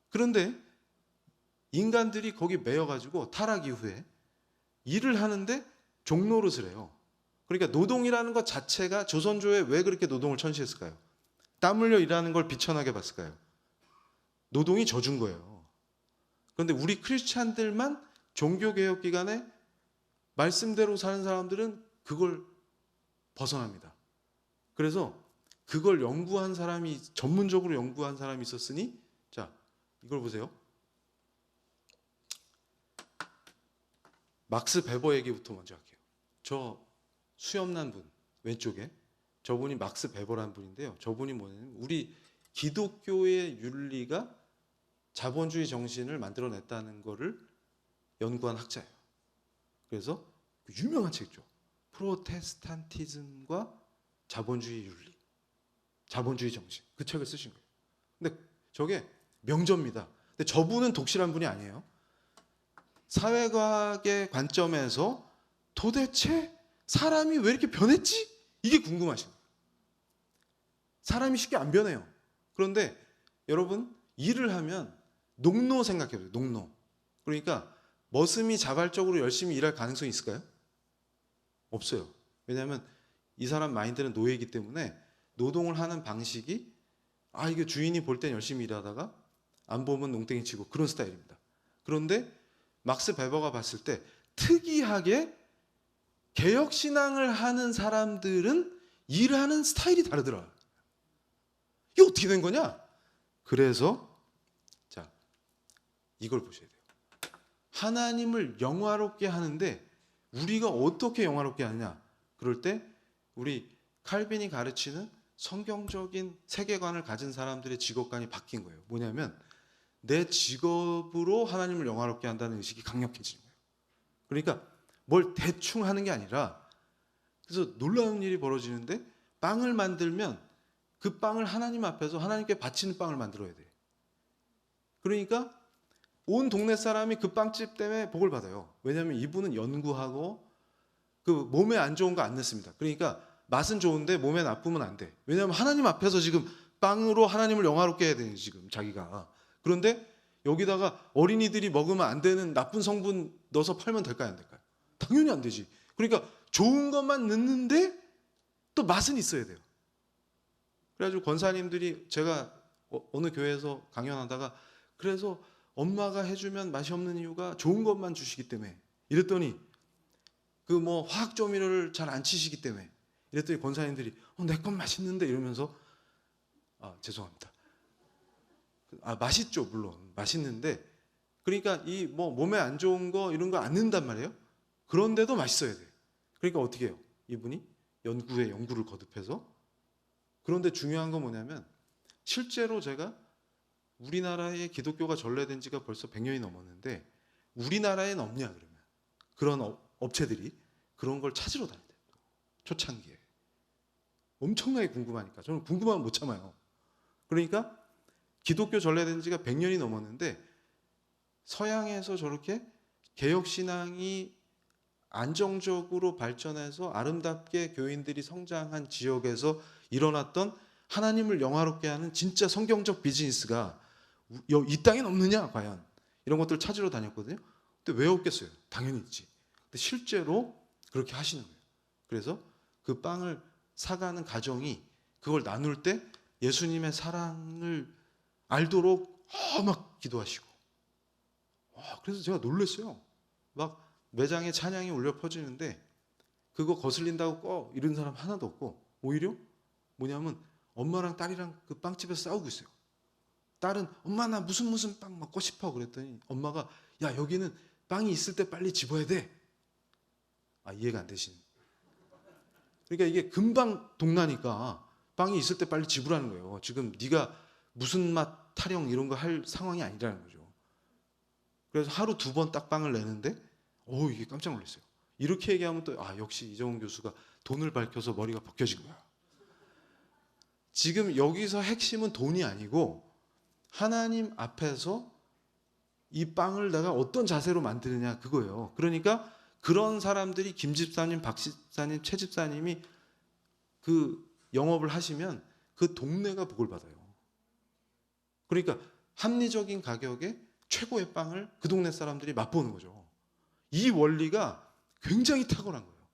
그런데 인간들이 거기 매여가지고 타락 이후에 일을 하는데 종노릇을 해요. 그러니까 노동이라는 것 자체가 조선조에 왜 그렇게 노동을 천시했을까요? 땀 흘려 일하는 걸 비천하게 봤을까요? 노동이 져준 거예요. 그런데 우리 크리스찬들만 종교개혁 기간에 말씀대로 사는 사람들은 그걸 벗어납니다. 그래서 그걸 연구한 사람이, 전문적으로 연구한 사람이 있었으니, 자, 이걸 보세요. 막스 베버 얘기부터 먼저 할게요. 저 수염난 분 왼쪽에 저분이 막스 베버라는 분인데요. 저분이 뭐냐면 우리 기독교의 윤리가 자본주의 정신을 만들어냈다는 것을 연구한 학자예요. 그래서 유명한 책이죠. 프로테스탄티즘과 자본주의 윤리, 자본주의 정신, 그 책을 쓰신 거예요. 근데 저게 명저입니다. 근데 저분은 독실한 분이 아니에요. 사회과학의 관점에서 도대체 사람이 왜 이렇게 변했지? 이게 궁금하신 거예요. 사람이 쉽게 안 변해요. 그런데 여러분, 일을 하면 농노 생각해보세요. 농노. 그러니까 머슴이 자발적으로 열심히 일할 가능성이 있을까요? 없어요. 왜냐하면 이 사람 마인드는 노예이기 때문에 노동을 하는 방식이 이게 주인이 볼 땐 열심히 일하다가 안 보면 농땡이 치고 그런 스타일입니다. 그런데 막스 베버가 봤을 때 특이하게 개혁신앙을 하는 사람들은 일하는 스타일이 다르더라. 이게 어떻게 된 거냐? 그래서 자, 이걸 보셔야 돼요. 하나님을 영화롭게 하는데 우리가 어떻게 영화롭게 하느냐? 그럴 때 우리 칼빈이 가르치는 성경적인 세계관을 가진 사람들의 직업관이 바뀐 거예요. 뭐냐면 내 직업으로 하나님을 영화롭게 한다는 의식이 강력해지는 거예요. 그러니까 뭘 대충 하는 게 아니라, 그래서 놀라운 일이 벌어지는데 빵을 만들면 그 빵을 하나님 앞에서 하나님께 바치는 빵을 만들어야 돼. 그러니까 온 동네 사람이 그 빵집 때문에 복을 받아요. 왜냐하면 이분은 연구하고 그 몸에 안 좋은 거 안 넣습니다. 그러니까 맛은 좋은데 몸에 나쁘면 안 돼. 왜냐하면 하나님 앞에서 지금 빵으로 하나님을 영화롭게 해야 되는 지금 자기가. 그런데 여기다가 어린이들이 먹으면 안 되는 나쁜 성분 넣어서 팔면 될까요, 안 될까요? 당연히 안 되지. 그러니까 좋은 것만 넣는데 또 맛은 있어야 돼요. 그래가지고 권사님들이, 제가 어느 교회에서 강연하다가, 그래서 엄마가 해주면 맛이 없는 이유가 좋은 것만 주시기 때문에, 이랬더니 그 뭐 화학 조미료를 잘 안 치시기 때문에, 이랬더니 권사님들이 내 건 맛있는데 이러면서, 죄송합니다. 맛있죠, 물론 맛있는데, 그러니까 이 뭐 몸에 안 좋은 거 이런 거 안 넣는단 말이에요. 그런데도 맛있어야 돼. 그러니까 어떻게 해요? 이분이 연구에 연구를 거듭해서. 그런데 중요한 건 뭐냐면, 실제로 제가 우리나라에 기독교가 전래된 지가 벌써 100년이 넘었는데 우리나라에는 없냐 그러면, 그런 업체들이 그런 걸 찾으러 다닌대요. 초창기에. 엄청나게 궁금하니까. 저는 궁금하면 못 참아요. 그러니까 기독교 전래된 지가 100년이 넘었는데 서양에서 저렇게 개혁신앙이 안정적으로 발전해서 아름답게 교인들이 성장한 지역에서 일어났던 하나님을 영화롭게 하는 진짜 성경적 비즈니스가 이 땅엔 없느냐 과연, 이런 것들을 찾으러 다녔거든요. 근데 왜 없겠어요? 당연히 있지. 근데 실제로 그렇게 하시는 거예요. 그래서 그 빵을 사가는 가정이 그걸 나눌 때 예수님의 사랑을 알도록 막 기도하시고, 그래서 제가 놀랐어요. 막 매장에 찬양이 울려 퍼지는데 그거 거슬린다고 꺼 이런 사람 하나도 없고, 오히려 뭐냐면 엄마랑 딸이랑 그 빵집에서 싸우고 있어요. 딸은 엄마 나 무슨 빵 먹고 싶어 그랬더니 엄마가 야 여기는 빵이 있을 때 빨리 집어야 돼. 이해가 안 되신. 그러니까 이게 금방 동나니까 빵이 있을 때 빨리 집으라는 거예요. 지금 네가 무슨 맛 타령 이런 거 할 상황이 아니라는 거죠. 그래서 하루 2번 딱 빵을 내는데 이게 깜짝 놀랐어요. 이렇게 얘기하면 또 역시 이정훈 교수가 돈을 밝혀서 머리가 벗겨진 거야. 지금 여기서 핵심은 돈이 아니고 하나님 앞에서 이 빵을 내가 어떤 자세로 만드느냐 그거예요. 그러니까 그런 사람들이 김 집사님, 박 집사님, 최 집사님이 그 영업을 하시면 그 동네가 복을 받아요. 그러니까 합리적인 가격에 최고의 빵을 그 동네 사람들이 맛보는 거죠. 이 원리가 굉장히 탁월한 거예요.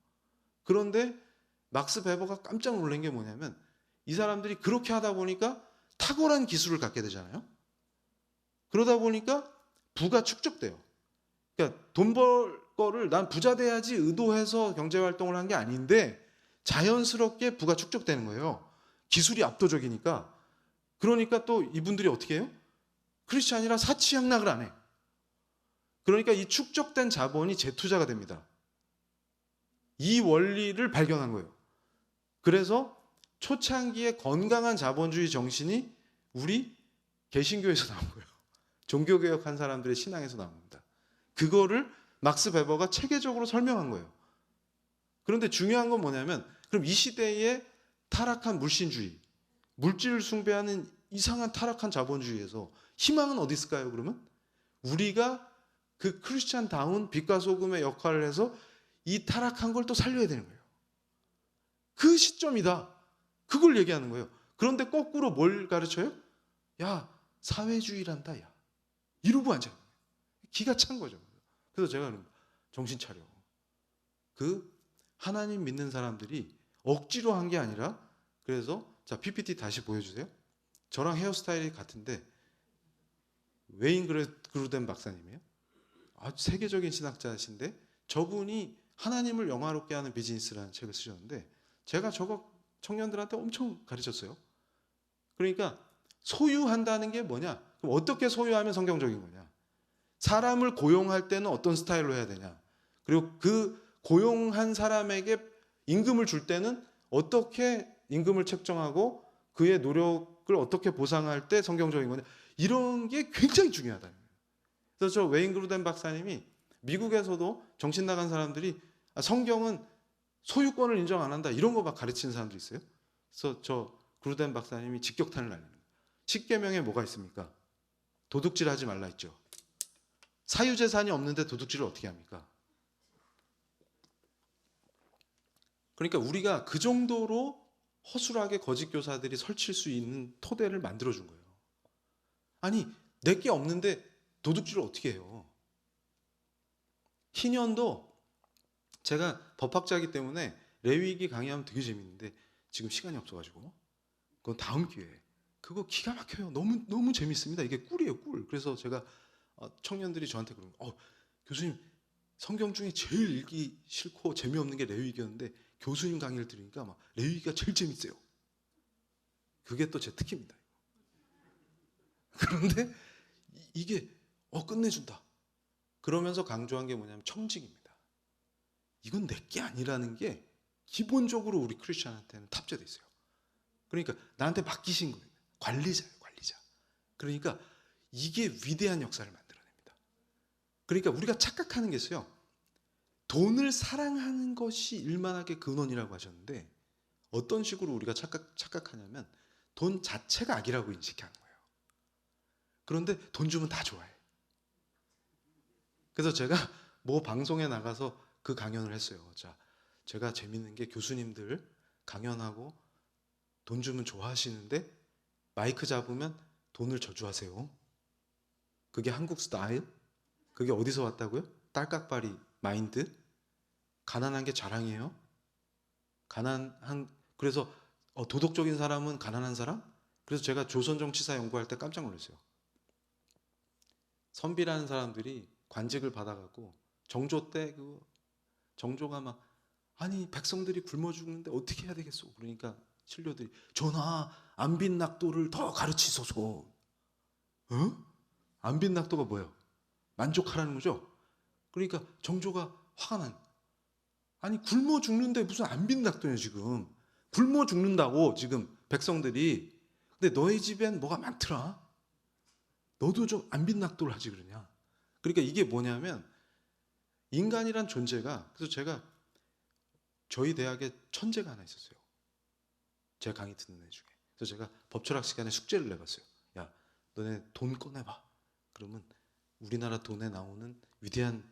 그런데 막스 베버가 깜짝 놀란 게 뭐냐면, 이 사람들이 그렇게 하다 보니까 탁월한 기술을 갖게 되잖아요. 그러다 보니까 부가 축적돼요. 그러니까 돈 벌 거를 난 부자 돼야지 의도해서 경제활동을 한 게 아닌데 자연스럽게 부가 축적되는 거예요. 기술이 압도적이니까. 그러니까 또 이분들이 어떻게 해요? 크리스찬이라 사치양락을 안 해. 그러니까 이 축적된 자본이 재투자가 됩니다. 이 원리를 발견한 거예요. 그래서 초창기에 건강한 자본주의 정신이 우리 개신교에서 나온 거예요. 종교개혁한 사람들의 신앙에서 나온 겁니다. 그거를 막스 베버가 체계적으로 설명한 거예요. 그런데 중요한 건 뭐냐면, 그럼 이 시대의 타락한 물신주의, 물질을 숭배하는 이상한 타락한 자본주의에서 희망은 어디 있을까요? 그러면 우리가 그 크리스찬다운 빛과 소금의 역할을 해서 이 타락한 걸 또 살려야 되는 거예요. 그 시점이다. 그걸 얘기하는 거예요. 그런데 거꾸로 뭘 가르쳐요? 야, 사회주의란다. 야, 이러고 앉아요. 기가 찬 거죠. 그래서 제가 정신 차려. 그 하나님 믿는 사람들이 억지로 한 게 아니라, 그래서 자 PPT 다시 보여주세요. 저랑 헤어스타일이 같은데 웨인 그루덴 박사님이에요. 아주 세계적인 신학자이신데 저분이 하나님을 영화롭게 하는 비즈니스라는 책을 쓰셨는데 제가 저거 청년들한테 엄청 가르쳤어요. 그러니까 소유한다는 게 뭐냐? 그럼 어떻게 소유하면 성경적인 거냐? 사람을 고용할 때는 어떤 스타일로 해야 되냐? 그리고 그 고용한 사람에게 임금을 줄 때는 어떻게 임금을 책정하고 그의 노력을 어떻게 보상할 때 성경적인 거냐? 이런 게 굉장히 중요하다. 그래서 저 웨인 그루덴 박사님이 미국에서도 정신 나간 사람들이 성경은 소유권을 인정 안 한다 이런 거 막 가르치는 사람들이 있어요. 그래서 저 그루덴 박사님이 직격탄을 날리는 거예요. 10계명에 뭐가 있습니까? 도둑질하지 말라 했죠. 사유재산이 없는데 도둑질을 어떻게 합니까? 그러니까 우리가 그 정도로 허술하게 거짓 교사들이 설칠 수 있는 토대를 만들어준 거예요. 아니 내게 없는데 도둑질을 어떻게 해요? 희년도 제가 법학자이기 때문에 레위기 강의하면 되게 재밌는데 지금 시간이 없어가지고 그건 다음 기회에. 그거 기가 막혀요. 너무 재밌습니다. 이게 꿀이에요, 꿀. 그래서 제가 청년들이 저한테 그런 거, 교수님 성경 중에 제일 읽기 싫고 재미없는 게 레위기였는데 교수님 강의를 들으니까 막 레위기가 제일 재밌어요. 그게 또 제 특기입니다. 그런데 이게 끝내준다. 그러면서 강조한 게 뭐냐면 청직입니다. 이건 내게 아니라는 게 기본적으로 우리 크리스천한테는 탑재돼 있어요. 그러니까 나한테 맡기신 거예요. 관리자예요, 관리자. 그러니까 이게 위대한 역사를 만들어냅니다. 그러니까 우리가 착각하는 게 있어요. 돈을 사랑하는 것이 일만하게 근원이라고 하셨는데 어떤 식으로 우리가 착각하냐면 돈 자체가 악이라고 인식하는 거예요. 그런데 돈 주면 다 좋아해. 그래서 제가 뭐 방송에 나가서 그 강연을 했어요. 자, 제가 재밌는 게 교수님들 강연하고 돈 주면 좋아하시는데 마이크 잡으면 돈을 저주하세요. 그게 한국 스타일? 그게 어디서 왔다고요? 딸깍바리 마인드? 가난한 게 자랑이에요? 그래서 도덕적인 사람은 가난한 사람? 그래서 제가 조선정치사 연구할 때 깜짝 놀랐어요. 선비라는 사람들이 관직을 받아갖고 정조 때 정조가 막 아니 백성들이 굶어 죽는데 어떻게 해야 되겠소? 그러니까 신료들이 전하 안빈낙도를 더 가르치소서. 안빈낙도가 뭐예요? 만족하라는 거죠. 그러니까 정조가 화가 난. 아니 굶어 죽는데 무슨 안빈낙도냐 지금. 굶어 죽는다고 지금 백성들이. 근데 너희 집엔 뭐가 많더라. 너도 좀 안빈낙도를 하지 그러냐. 그러니까 이게 뭐냐면 인간이란 존재가, 그래서 제가 저희 대학에 천재가 하나 있었어요. 제 강의 듣는 애 중에. 그래서 제가 법철학 시간에 숙제를 내봤어요. 야, 너네 돈 꺼내봐. 그러면 우리나라 돈에 나오는 위대한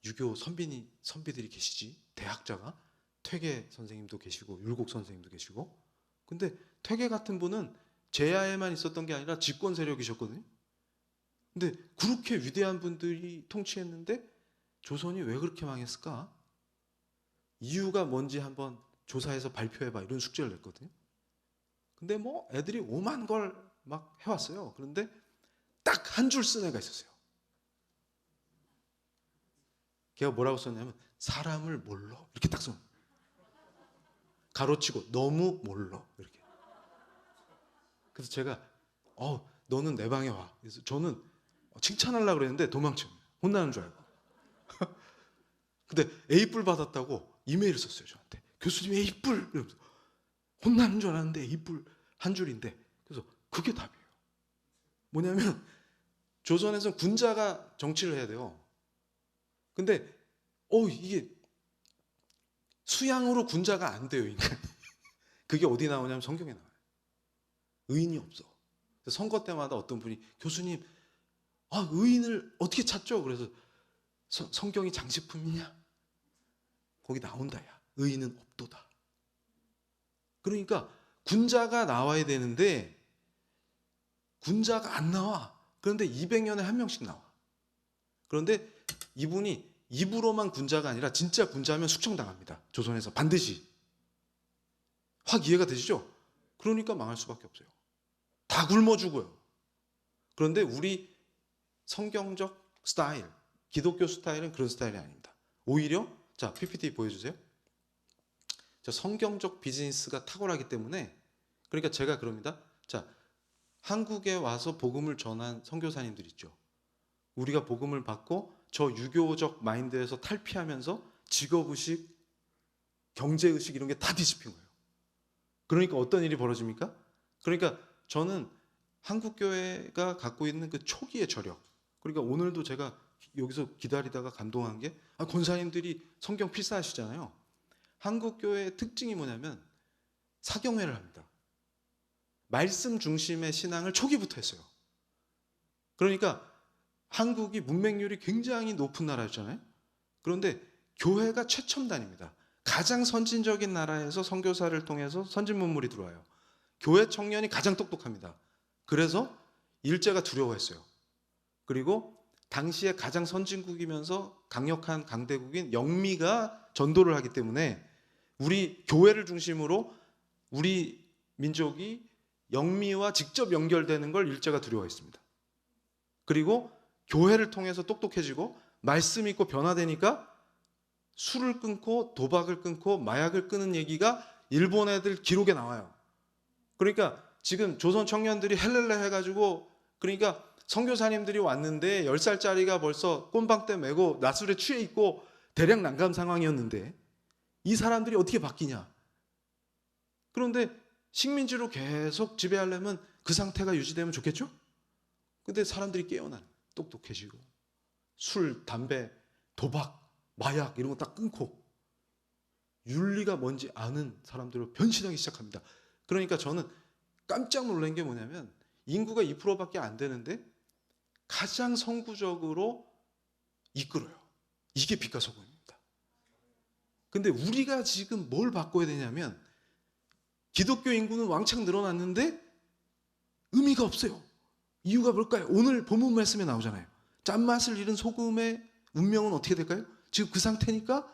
유교 선비들이 계시지. 대학자가 퇴계 선생님도 계시고 율곡 선생님도 계시고. 근데 퇴계 같은 분은 제야에만 있었던 게 아니라 집권 세력이셨거든요. 근데 그렇게 위대한 분들이 통치했는데 조선이 왜 그렇게 망했을까? 이유가 뭔지 한번 조사해서 발표해봐 이런 숙제를 냈거든요. 근데 뭐 애들이 오만 걸 막 해왔어요. 그런데 딱 한 줄 쓴 애가 있었어요. 걔가 뭐라고 썼냐면 사람을 몰라 이렇게 딱 써. 가로치고 너무 몰라 이렇게. 그래서 제가 너는 내 방에 와. 그래서 저는 칭찬하려고 그랬는데 도망쳐. 혼나는 줄 알고. 근데 A뿔 받았다고 이메일을 썼어요 저한테. 교수님 A뿔 이러면서. 혼나는 줄 알았는데 A뿔 한 줄인데. 그래서 그게 답이에요. 뭐냐면 조선에서는 군자가 정치를 해야 돼요. 근데 이게 수양으로 군자가 안 돼요 인간이. 그게 어디 나오냐면 성경에 나와요. 의인이 없어. 선거 때마다 어떤 분이 교수님 의인을 어떻게 찾죠? 그래서 성경이 장식품이냐? 거기 나온다 야. 의인은 없도다. 그러니까 군자가 나와야 되는데 군자가 안 나와. 그런데 200년에 한 명씩 나와. 그런데 이분이 입으로만 군자가 아니라 진짜 군자면 숙청당합니다. 조선에서 반드시. 확 이해가 되시죠? 그러니까 망할 수밖에 없어요. 다 굶어 죽어요. 그런데 우리 성경적 스타일, 기독교 스타일은 그런 스타일이 아닙니다. 오히려 자 PPT 보여주세요. 자, 성경적 비즈니스가 탁월하기 때문에 그러니까 제가 그럽니다. 자, 한국에 와서 복음을 전한 선교사님들 있죠. 우리가 복음을 받고 저 유교적 마인드에서 탈피하면서 직업의식, 경제의식 이런 게 다 뒤집힌 거예요. 그러니까 어떤 일이 벌어집니까? 그러니까 저는 한국교회가 갖고 있는 그 초기의 저력, 그러니까 오늘도 제가 여기서 기다리다가 감동한 게 권사님들이 성경 필사하시잖아요. 한국교회의 특징이 뭐냐면 사경회를 합니다. 말씀 중심의 신앙을 초기부터 했어요. 그러니까 한국이 문맹률이 굉장히 높은 나라였잖아요. 그런데 교회가 최첨단입니다. 가장 선진적인 나라에서 선교사를 통해서 선진 문물이 들어와요. 교회 청년이 가장 똑똑합니다. 그래서 일제가 두려워했어요. 그리고 당시에 가장 선진국이면서 강력한 강대국인 영미가 전도를 하기 때문에 우리 교회를 중심으로 우리 민족이 영미와 직접 연결되는 걸 일제가 두려워했습니다. 그리고 교회를 통해서 똑똑해지고 말씀 있고 변화되니까 술을 끊고 도박을 끊고 마약을 끊는 얘기가 일본 애들 기록에 나와요. 그러니까 지금 조선 청년들이 헬렐레 해가지고 그러니까 선교사님들이 왔는데 10살짜리가 벌써 꼼방대 메고 낮술에 취해 있고 대략 난감 상황이었는데 이 사람들이 어떻게 바뀌냐. 그런데 식민지로 계속 지배하려면 그 상태가 유지되면 좋겠죠? 근데 사람들이 깨어나는 거예요. 똑똑해지고 술, 담배, 도박, 마약 이런 거 딱 끊고 윤리가 뭔지 아는 사람들로 변신하기 시작합니다. 그러니까 저는 깜짝 놀란 게 뭐냐면 인구가 2%밖에 안 되는데 가장 선구적으로 이끌어요. 이게 빛과 소금입니다. 근데 우리가 지금 뭘 바꿔야 되냐면 기독교 인구는 왕창 늘어났는데 의미가 없어요. 이유가 뭘까요? 오늘 본문 말씀에 나오잖아요. 짠맛을 잃은 소금의 운명은 어떻게 될까요? 지금 그 상태니까.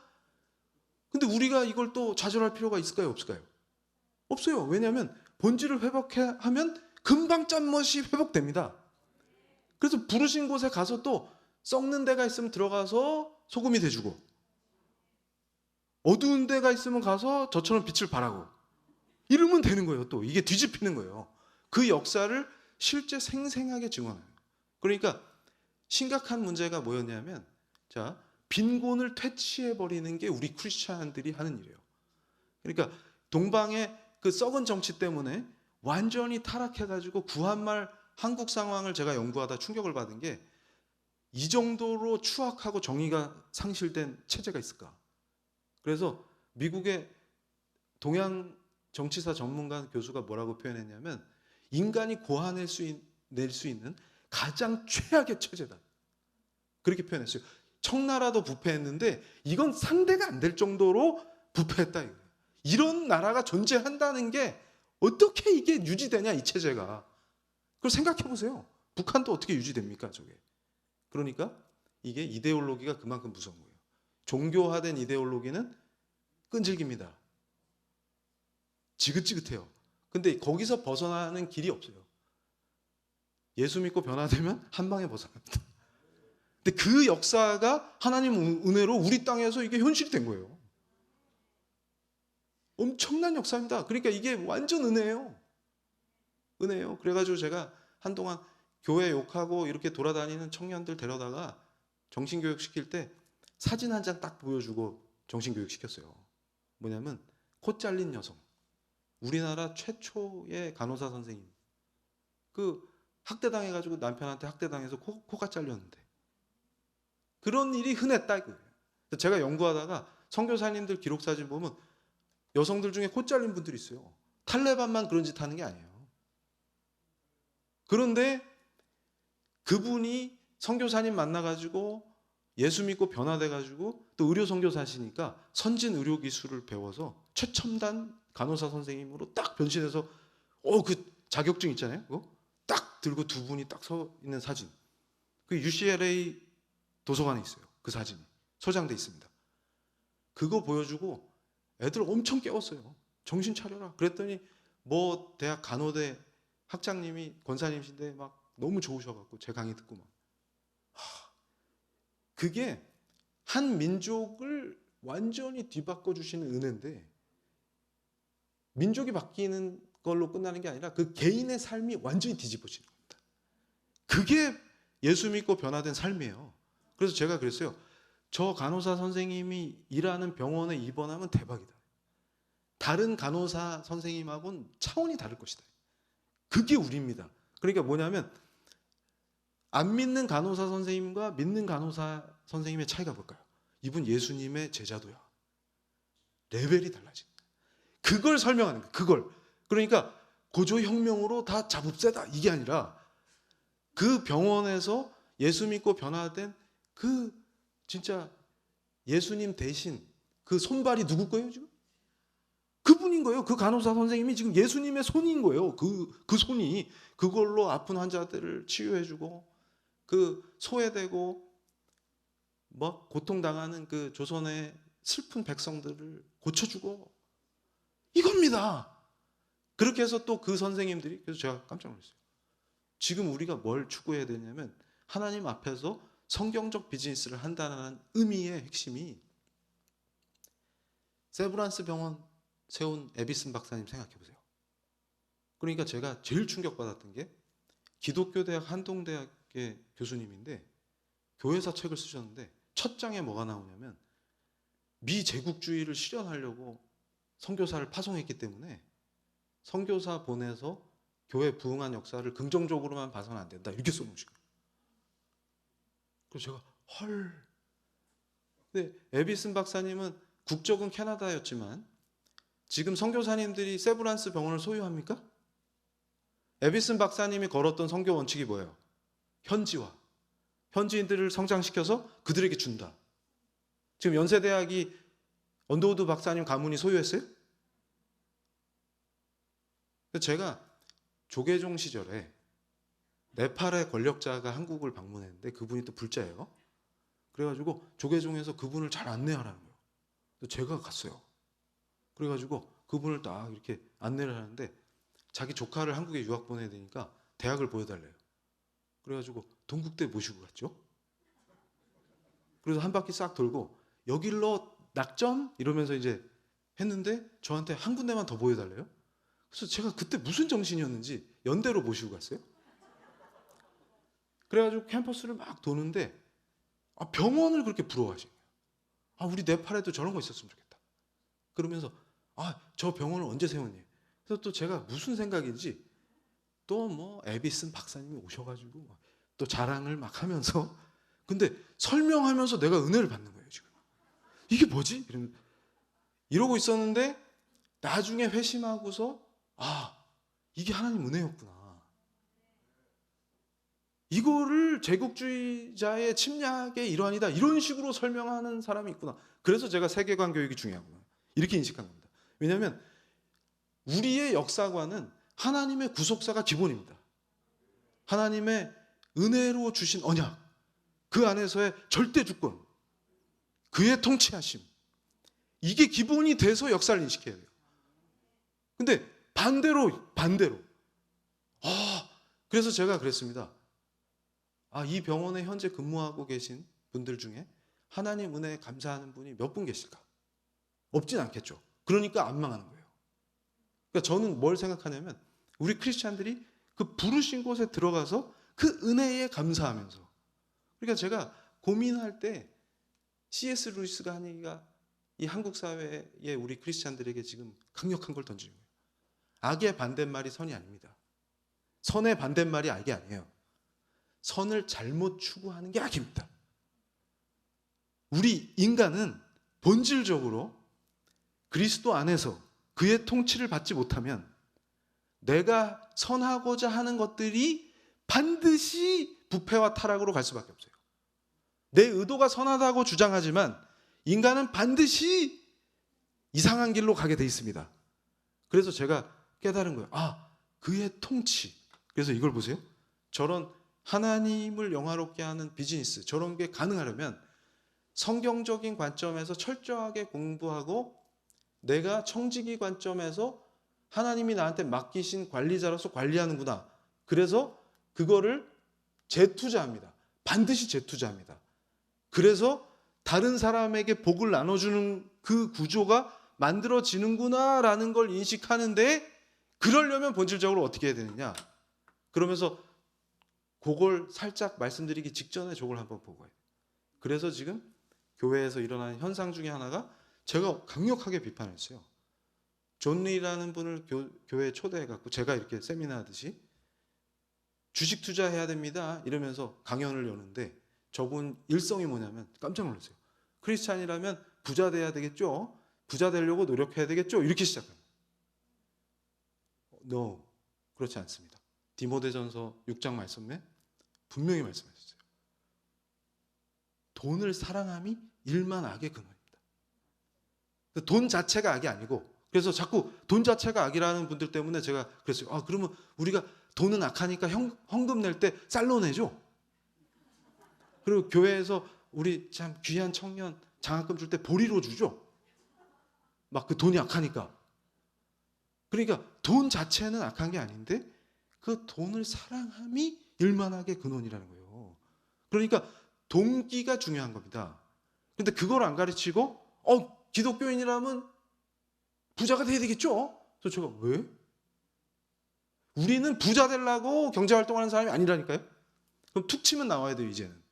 근데 우리가 이걸 또 좌절할 필요가 있을까요? 없을까요? 없어요. 왜냐하면 본질을 회복하면 금방 짠맛이 회복됩니다. 그래서 부르신 곳에 가서 또 썩는 데가 있으면 들어가서 소금이 돼주고 어두운 데가 있으면 가서 저처럼 빛을 발하고 이러면 되는 거예요. 또 이게 뒤집히는 거예요. 그 역사를 실제 생생하게 증언해요. 그러니까 심각한 문제가 뭐였냐면 자 빈곤을 퇴치해버리는 게 우리 크리스찬들이 하는 일이에요. 그러니까 동방의 그 썩은 정치 때문에 완전히 타락해가지고 구한말 한국 상황을 제가 연구하다 충격을 받은 게 이 정도로 추악하고 정의가 상실된 체제가 있을까? 그래서 미국의 동양 정치사 전문가 교수가 뭐라고 표현했냐면 인간이 고안낼 수 있는 가장 최악의 체제다. 그렇게 표현했어요. 청나라도 부패했는데 이건 상대가 안 될 정도로 부패했다. 이거예요. 이런 나라가 존재한다는 게 어떻게 이게 유지되냐 이 체제가. 그걸 생각해 보세요. 북한도 어떻게 유지됩니까 저게. 그러니까 이게 이데올로기가 그만큼 무서운 거예요. 종교화된 이데올로기는 끈질깁니다. 지긋지긋해요. 근데 거기서 벗어나는 길이 없어요. 예수 믿고 변화되면 한 방에 벗어납니다. 근데 그 역사가 하나님 은혜로 우리 땅에서 이게 현실이 된 거예요. 엄청난 역사입니다. 그러니까 이게 완전 은혜예요. 은혜예요. 그래가지고 제가 한동안 교회 욕하고 이렇게 돌아다니는 청년들 데려다가 정신교육 시킬 때 사진 한 장 딱 보여주고 정신교육 시켰어요. 뭐냐면 코 잘린 여성. 우리나라 최초의 간호사 선생님. 그 학대당해가지고 남편한테 학대당해서 코가 잘렸는데 그런 일이 흔했다 이거예요. 제가 연구하다가 선교사님들 기록사진 보면 여성들 중에 코 잘린 분들이 있어요. 탈레반만 그런 짓 하는 게 아니에요. 그런데 그분이 선교사님 만나가지고 예수 믿고 변화돼가지고 또 의료 선교사시니까 선진 의료 기술을 배워서 최첨단 간호사 선생님으로 딱 변신해서 그 자격증 있잖아요. 그거 딱 들고 두 분이 딱 서 있는 사진. 그 UCLA 도서관에 있어요. 그 사진이 소장돼 있습니다. 그거 보여주고 애들 엄청 깨웠어요. 정신 차려라. 그랬더니 뭐 대학 간호대 학장님이 권사님이신데 막 너무 좋으셔갖고 제 강의 듣고 막 그게 한 민족을 완전히 뒤바꿔 주시는 은혜인데 민족이 바뀌는 걸로 끝나는 게 아니라 그 개인의 삶이 완전히 뒤집어지는 겁니다. 그게 예수 믿고 변화된 삶이에요. 그래서 제가 그랬어요. 저 간호사 선생님이 일하는 병원에 입원하면 대박이다. 다른 간호사 선생님하고는 차원이 다를 것이다. 그게 우리입니다. 그러니까 뭐냐면 안 믿는 간호사 선생님과 믿는 간호사 선생님의 차이가 뭘까요? 이분 예수님의 제자도야. 레벨이 달라진다. 그걸 설명하는 거예요. 그걸. 그러니까 고조혁명으로 다 잡읍세다 이게 아니라 그 병원에서 예수 믿고 변화된 그 진짜 예수님 대신 그 손발이 누구 거예요 지금? 그분인 거예요. 그 간호사 선생님이 지금 예수님의 손인 거예요. 그 손이 그걸로 아픈 환자들을 치유해주고 그 소외되고 뭐 고통당하는 그 조선의 슬픈 백성들을 고쳐주고 이겁니다. 그렇게 해서 또 그 선생님들이, 그래서 제가 깜짝 놀랐어요. 지금 우리가 뭘 추구해야 되냐면 하나님 앞에서 성경적 비즈니스를 한다는 의미의 핵심이, 세브란스 병원 세운 에비슨 박사님 생각해 보세요. 그러니까 제가 제일 충격받았던 게 기독교대학 한동대학의 교수님인데 교회사 책을 쓰셨는데 첫 장에 뭐가 나오냐면 미제국주의를 실현하려고 선교사를 파송했기 때문에 선교사 보내서 교회 부흥한 역사를 긍정적으로만 봐서는 안 된다, 이렇게 써놓으신 거예요. 그래서 제가 헐. 근데 에비슨 박사님은 국적은 캐나다였지만 지금 선교사님들이 세브란스 병원을 소유합니까? 에비슨 박사님이 걸었던 선교 원칙이 뭐예요? 현지화. 현지인들을 성장시켜서 그들에게 준다. 지금 연세대학이 언더우드 박사님 가문이 소유했어요? 제가 조계종 시절에 네팔의 권력자가 한국을 방문했는데 그분이 또 불자예요. 그래가지고 조계종에서 그분을 잘 안내하라는 거예요. 그래서 제가 갔어요. 그래가지고 그분을 딱 이렇게 안내를 하는데 자기 조카를 한국에 유학 보내야 되니까 대학을 보여달래요. 그래가지고 동국대 모시고 갔죠. 그래서 한 바퀴 싹 돌고 여길로 낙점 이러면서 이제 했는데 저한테 한 군데만 더 보여달래요. 그래서 제가 그때 무슨 정신이었는지 연대로 모시고 갔어요. 그래가지고 캠퍼스를 막 도는데 병원을 그렇게 부러워하시는 거예요. 우리 네팔에도 저런 거 있었으면 좋겠다. 그러면서 저 병원을 언제 세웠니? 그래서 또 제가 무슨 생각인지 또 뭐 에비슨 박사님이 오셔가지고 또 자랑을 막 하면서, 근데 설명하면서 내가 은혜를 받는 거예요 지금. 이게 뭐지? 이러고 있었는데 나중에 회심하고서 이게 하나님 은혜였구나. 이거를 제국주의자의 침략의 일환이다, 이런 식으로 설명하는 사람이 있구나. 그래서 제가 세계관 교육이 중요하구나, 이렇게 인식한 겁니다. 왜냐하면 우리의 역사관은 하나님의 구속사가 기본입니다. 하나님의 은혜로 주신 언약, 그 안에서의 절대 주권, 그의 통치하심, 이게 기본이 돼서 역사를 인식해야 돼요. 근데 반대로 그래서 제가 그랬습니다. 이 병원에 현재 근무하고 계신 분들 중에 하나님 은혜에 감사하는 분이 몇 분 계실까? 없진 않겠죠. 그러니까 안 망하는 거예요. 그러니까 저는 뭘 생각하냐면 우리 크리스찬들이 그 부르신 곳에 들어가서 그 은혜에 감사하면서, 그러니까 제가 고민할 때 C.S. 루이스가 한 얘기가 이 한국 사회의 우리 크리스찬들에게 지금 강력한 걸 던지는 거예요. 악의 반대말이 선이 아닙니다. 선의 반대말이 악이 아니에요. 선을 잘못 추구하는 게 악입니다. 우리 인간은 본질적으로 그리스도 안에서 그의 통치를 받지 못하면 내가 선하고자 하는 것들이 반드시 부패와 타락으로 갈 수밖에 없어요. 내 의도가 선하다고 주장하지만 인간은 반드시 이상한 길로 가게 돼 있습니다. 그래서 제가 깨달은 거예요. 그의 통치. 그래서 이걸 보세요. 저런 하나님을 영화롭게 하는 비즈니스, 저런 게 가능하려면 성경적인 관점에서 철저하게 공부하고 내가 청지기 관점에서 하나님이 나한테 맡기신 관리자로서 관리하는구나. 그래서 그거를 재투자합니다. 반드시 재투자합니다. 그래서 다른 사람에게 복을 나눠주는 그 구조가 만들어지는구나라는 걸 인식하는데, 그러려면 본질적으로 어떻게 해야 되느냐. 그러면서 그걸 살짝 말씀드리기 직전에 저걸 한번 보고 해요. 그래서 지금 교회에서 일어나는 현상 중에 하나가 제가 강력하게 비판했어요. 존 리라는 분을 교회에 초대해갖고 제가 이렇게 세미나 하듯이 주식 투자해야 됩니다 이러면서 강연을 여는데, 저분 일성이 뭐냐면 깜짝 놀랐어요. 크리스찬이라면 부자 돼야 되겠죠? 부자 되려고 노력해야 되겠죠? 이렇게 시작합니다. No, 그렇지 않습니다. 디모데전서 6장 말씀에 분명히 말씀하셨어요. 돈을 사랑함이 일만 악의 근원입니다. 돈 자체가 악이 아니고, 그래서 자꾸 돈 자체가 악이라는 분들 때문에 제가 그랬어요. 그러면 우리가 돈은 악하니까 헌금 낼 때 쌀로 내죠? 그리고 교회에서 우리 참 귀한 청년 장학금 줄 때 보리로 주죠. 막 그 돈이 악하니까. 그러니까 돈 자체는 악한 게 아닌데 그 돈을 사랑함이 일만하게 근원이라는 거예요. 그러니까 동기가 중요한 겁니다. 근데 그걸 안 가르치고 기독교인이라면 부자가 돼야 되겠죠? 그래서 제가 왜? 우리는 부자 되려고 경제활동하는 사람이 아니라니까요. 그럼 툭 치면 나와야 돼요. 이제는.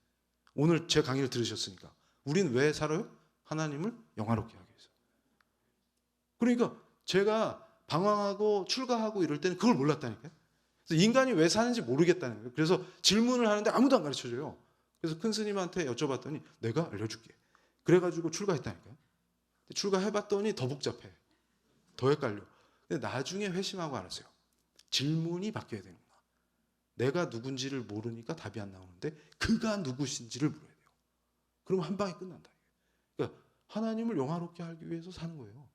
오늘 제 강의를 들으셨으니까. 우리는 왜 살아요? 하나님을 영화롭게 하기 위해서. 그러니까 제가 방황하고 출가하고 이럴 때는 그걸 몰랐다니까요. 그래서 인간이 왜 사는지 모르겠다는 거예요. 그래서 질문을 하는데 아무도 안 가르쳐줘요. 그래서 큰 스님한테 여쭤봤더니 내가 알려줄게. 그래가지고 출가했다니까요. 출가해봤더니 더 복잡해. 더 헷갈려. 근데 나중에 회심하고 알았어요. 질문이 바뀌어야 되는구나. 내가 누군지를 모르니까 답이 안 나오는데 그가 누구신지를 물어야 돼요. 그러면 한 방에 끝난다. 그러니까 하나님을 영화롭게 하기 위해서 사는 거예요.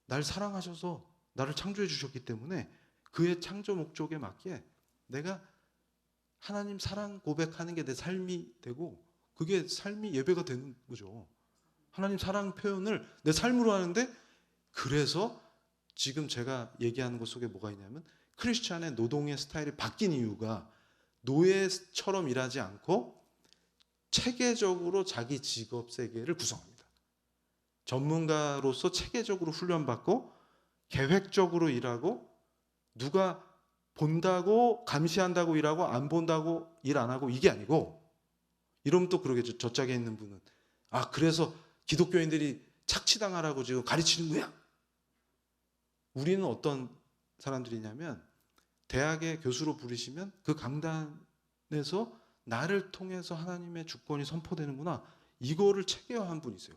날 사랑하셔서 나를 창조해 주셨기 때문에 그의 창조 목적에 맞게 내가 하나님 사랑 고백하는 게 내 삶이 되고 그게 삶이 예배가 되는 거죠. 하나님 사랑 표현을 내 삶으로 하는데 그래서 지금 제가 얘기하는 것 속에 뭐가 있냐면 크리스찬의 노동의 스타일이 바뀐 이유가 노예처럼 일하지 않고 체계적으로 자기 직업 세계를 구성합니다. 전문가로서 체계적으로 훈련받고 계획적으로 일하고 누가 본다고 감시한다고 일하고 안 본다고 일 안 하고 이게 아니고 이러면 또 그러겠죠. 저 짝에 있는 분은 그래서 기독교인들이 착취당하라고 지금 가르치는 거야. 우리는 어떤 사람들이냐면 대학의 교수로 부르시면 그 강단에서 나를 통해서 하나님의 주권이 선포되는구나. 이거를 체계화한 분이 있어요.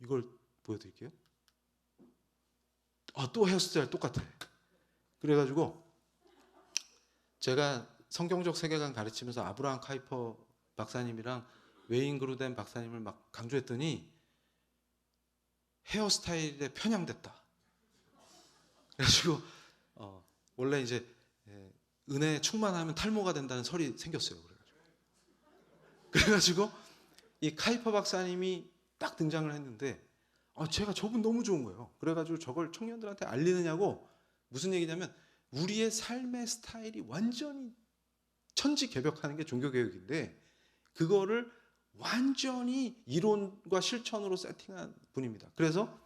이걸 보여드릴게요. 또 헤어스타일 똑같아. 그래가지고 제가 성경적 세계관 가르치면서 아브라함 카이퍼 박사님이랑 웨인 그루덴 박사님을 막 강조했더니 헤어스타일에 편향됐다. 그래가지고 원래 이제 은혜 충만하면 탈모가 된다는 설이 생겼어요. 그래가지고 이 카이퍼 박사님이 딱 등장을 했는데 제가 저분 너무 좋은 거예요. 그래가지고 저걸 청년들한테 알리느냐고 무슨 얘기냐면 우리의 삶의 스타일이 완전히 천지개벽하는 게 종교개혁인데 그거를 완전히 이론과 실천으로 세팅한 분입니다. 그래서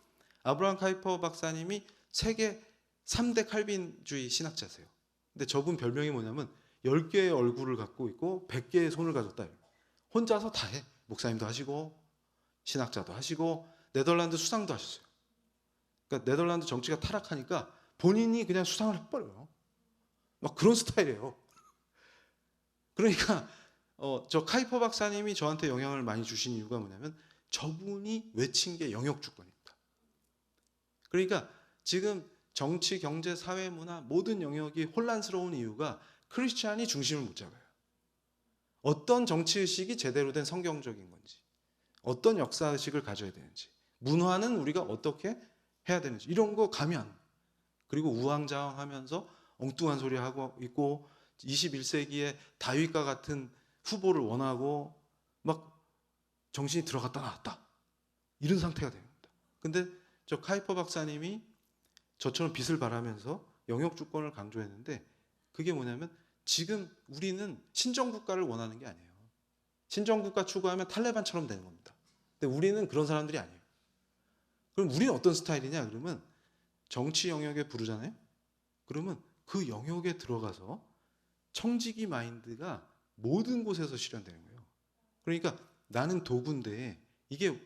아브라함 카이퍼 박사님이 세계 3대 칼빈주의 신학자세요. 근데 저분 별명이 뭐냐면 10개의 얼굴을 갖고 있고 100개의 손을 가졌다. 혼자서 다 해. 목사님도 하시고 신학자도 하시고 네덜란드 수상도 하셨어요. 그러니까 네덜란드 정치가 타락하니까 본인이 그냥 수상을 해버려요. 막 그런 스타일이에요. 그러니까 저 카이퍼 박사님이 저한테 영향을 많이 주신 이유가 뭐냐면 저분이 외친 게 영역주권입니다. 그러니까 지금 정치, 경제, 사회, 문화 모든 영역이 혼란스러운 이유가 크리스찬이 중심을 못 잡아요. 어떤 정치의식이 제대로 된 성경적인 건지 어떤 역사의식을 가져야 되는지 문화는 우리가 어떻게 해야 되는지 이런 거 감이 안. 그리고 우왕좌왕하면서 엉뚱한 소리 하고 있고 21세기에 다윗과 같은 후보를 원하고 막 정신이 들어갔다 나왔다 이런 상태가 됩니다. 근데 저 카이퍼 박사님이 저처럼 빛을 발하면서 영역 주권을 강조했는데 그게 뭐냐면 지금 우리는 신정국가를 원하는 게 아니에요. 신정국가 추구하면 탈레반처럼 되는 겁니다. 근데 우리는 그런 사람들이 아니에요. 그럼 우리는 어떤 스타일이냐? 그러면 정치 영역에 부르잖아요. 그러면 그 영역에 들어가서 청지기 마인드가 모든 곳에서 실현되는 거예요. 그러니까 나는 도구인데 이게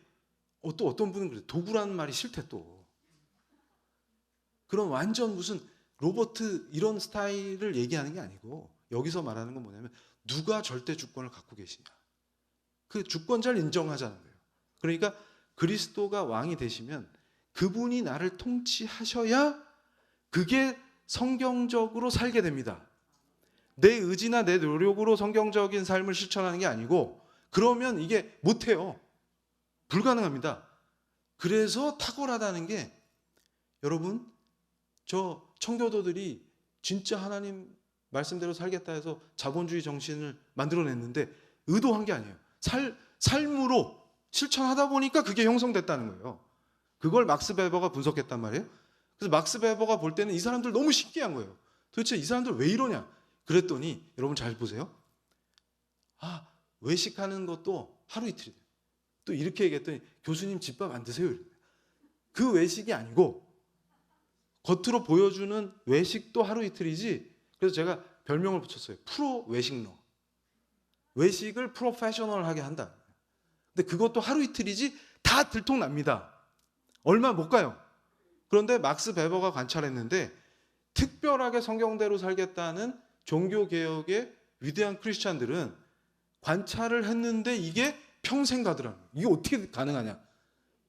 또 어떤 분은 그래요. 도구라는 말이 싫대 또. 그런 완전 무슨 로버트 이런 스타일을 얘기하는 게 아니고 여기서 말하는 건 뭐냐면 누가 절대 주권을 갖고 계시냐. 그 주권자를 인정하자는 거예요. 그러니까 그리스도가 왕이 되시면 그분이 나를 통치하셔야 그게 성경적으로 살게 됩니다. 내 의지나 내 노력으로 성경적인 삶을 실천하는 게 아니고 그러면 이게 못해요. 불가능합니다. 그래서 탁월하다는 게 여러분 저 청교도들이 진짜 하나님 말씀대로 살겠다 해서 자본주의 정신을 만들어냈는데 의도한 게 아니에요. 삶으로 실천하다 보니까 그게 형성됐다는 거예요. 그걸 막스 베버가 분석했단 말이에요. 그래서 막스 베버가 볼 때는 이 사람들 너무 신기한 거예요. 도대체 이 사람들 왜 이러냐? 그랬더니 여러분 잘 보세요. 외식하는 것도 하루 이틀이에요. 또 이렇게 얘기했더니 교수님 집밥 안 드세요? 그 외식이 아니고 겉으로 보여주는 외식도 하루 이틀이지. 그래서 제가 별명을 붙였어요. 프로 외식러. 외식을 프로페셔널하게 한다. 근데 그것도 하루 이틀이지 다 들통납니다. 얼마 못 가요. 그런데 막스 베버가 관찰했는데 특별하게 성경대로 살겠다는 종교개혁의 위대한 크리스찬들은 관찰을 했는데 이게 평생 가더라고요. 이게 어떻게 가능하냐.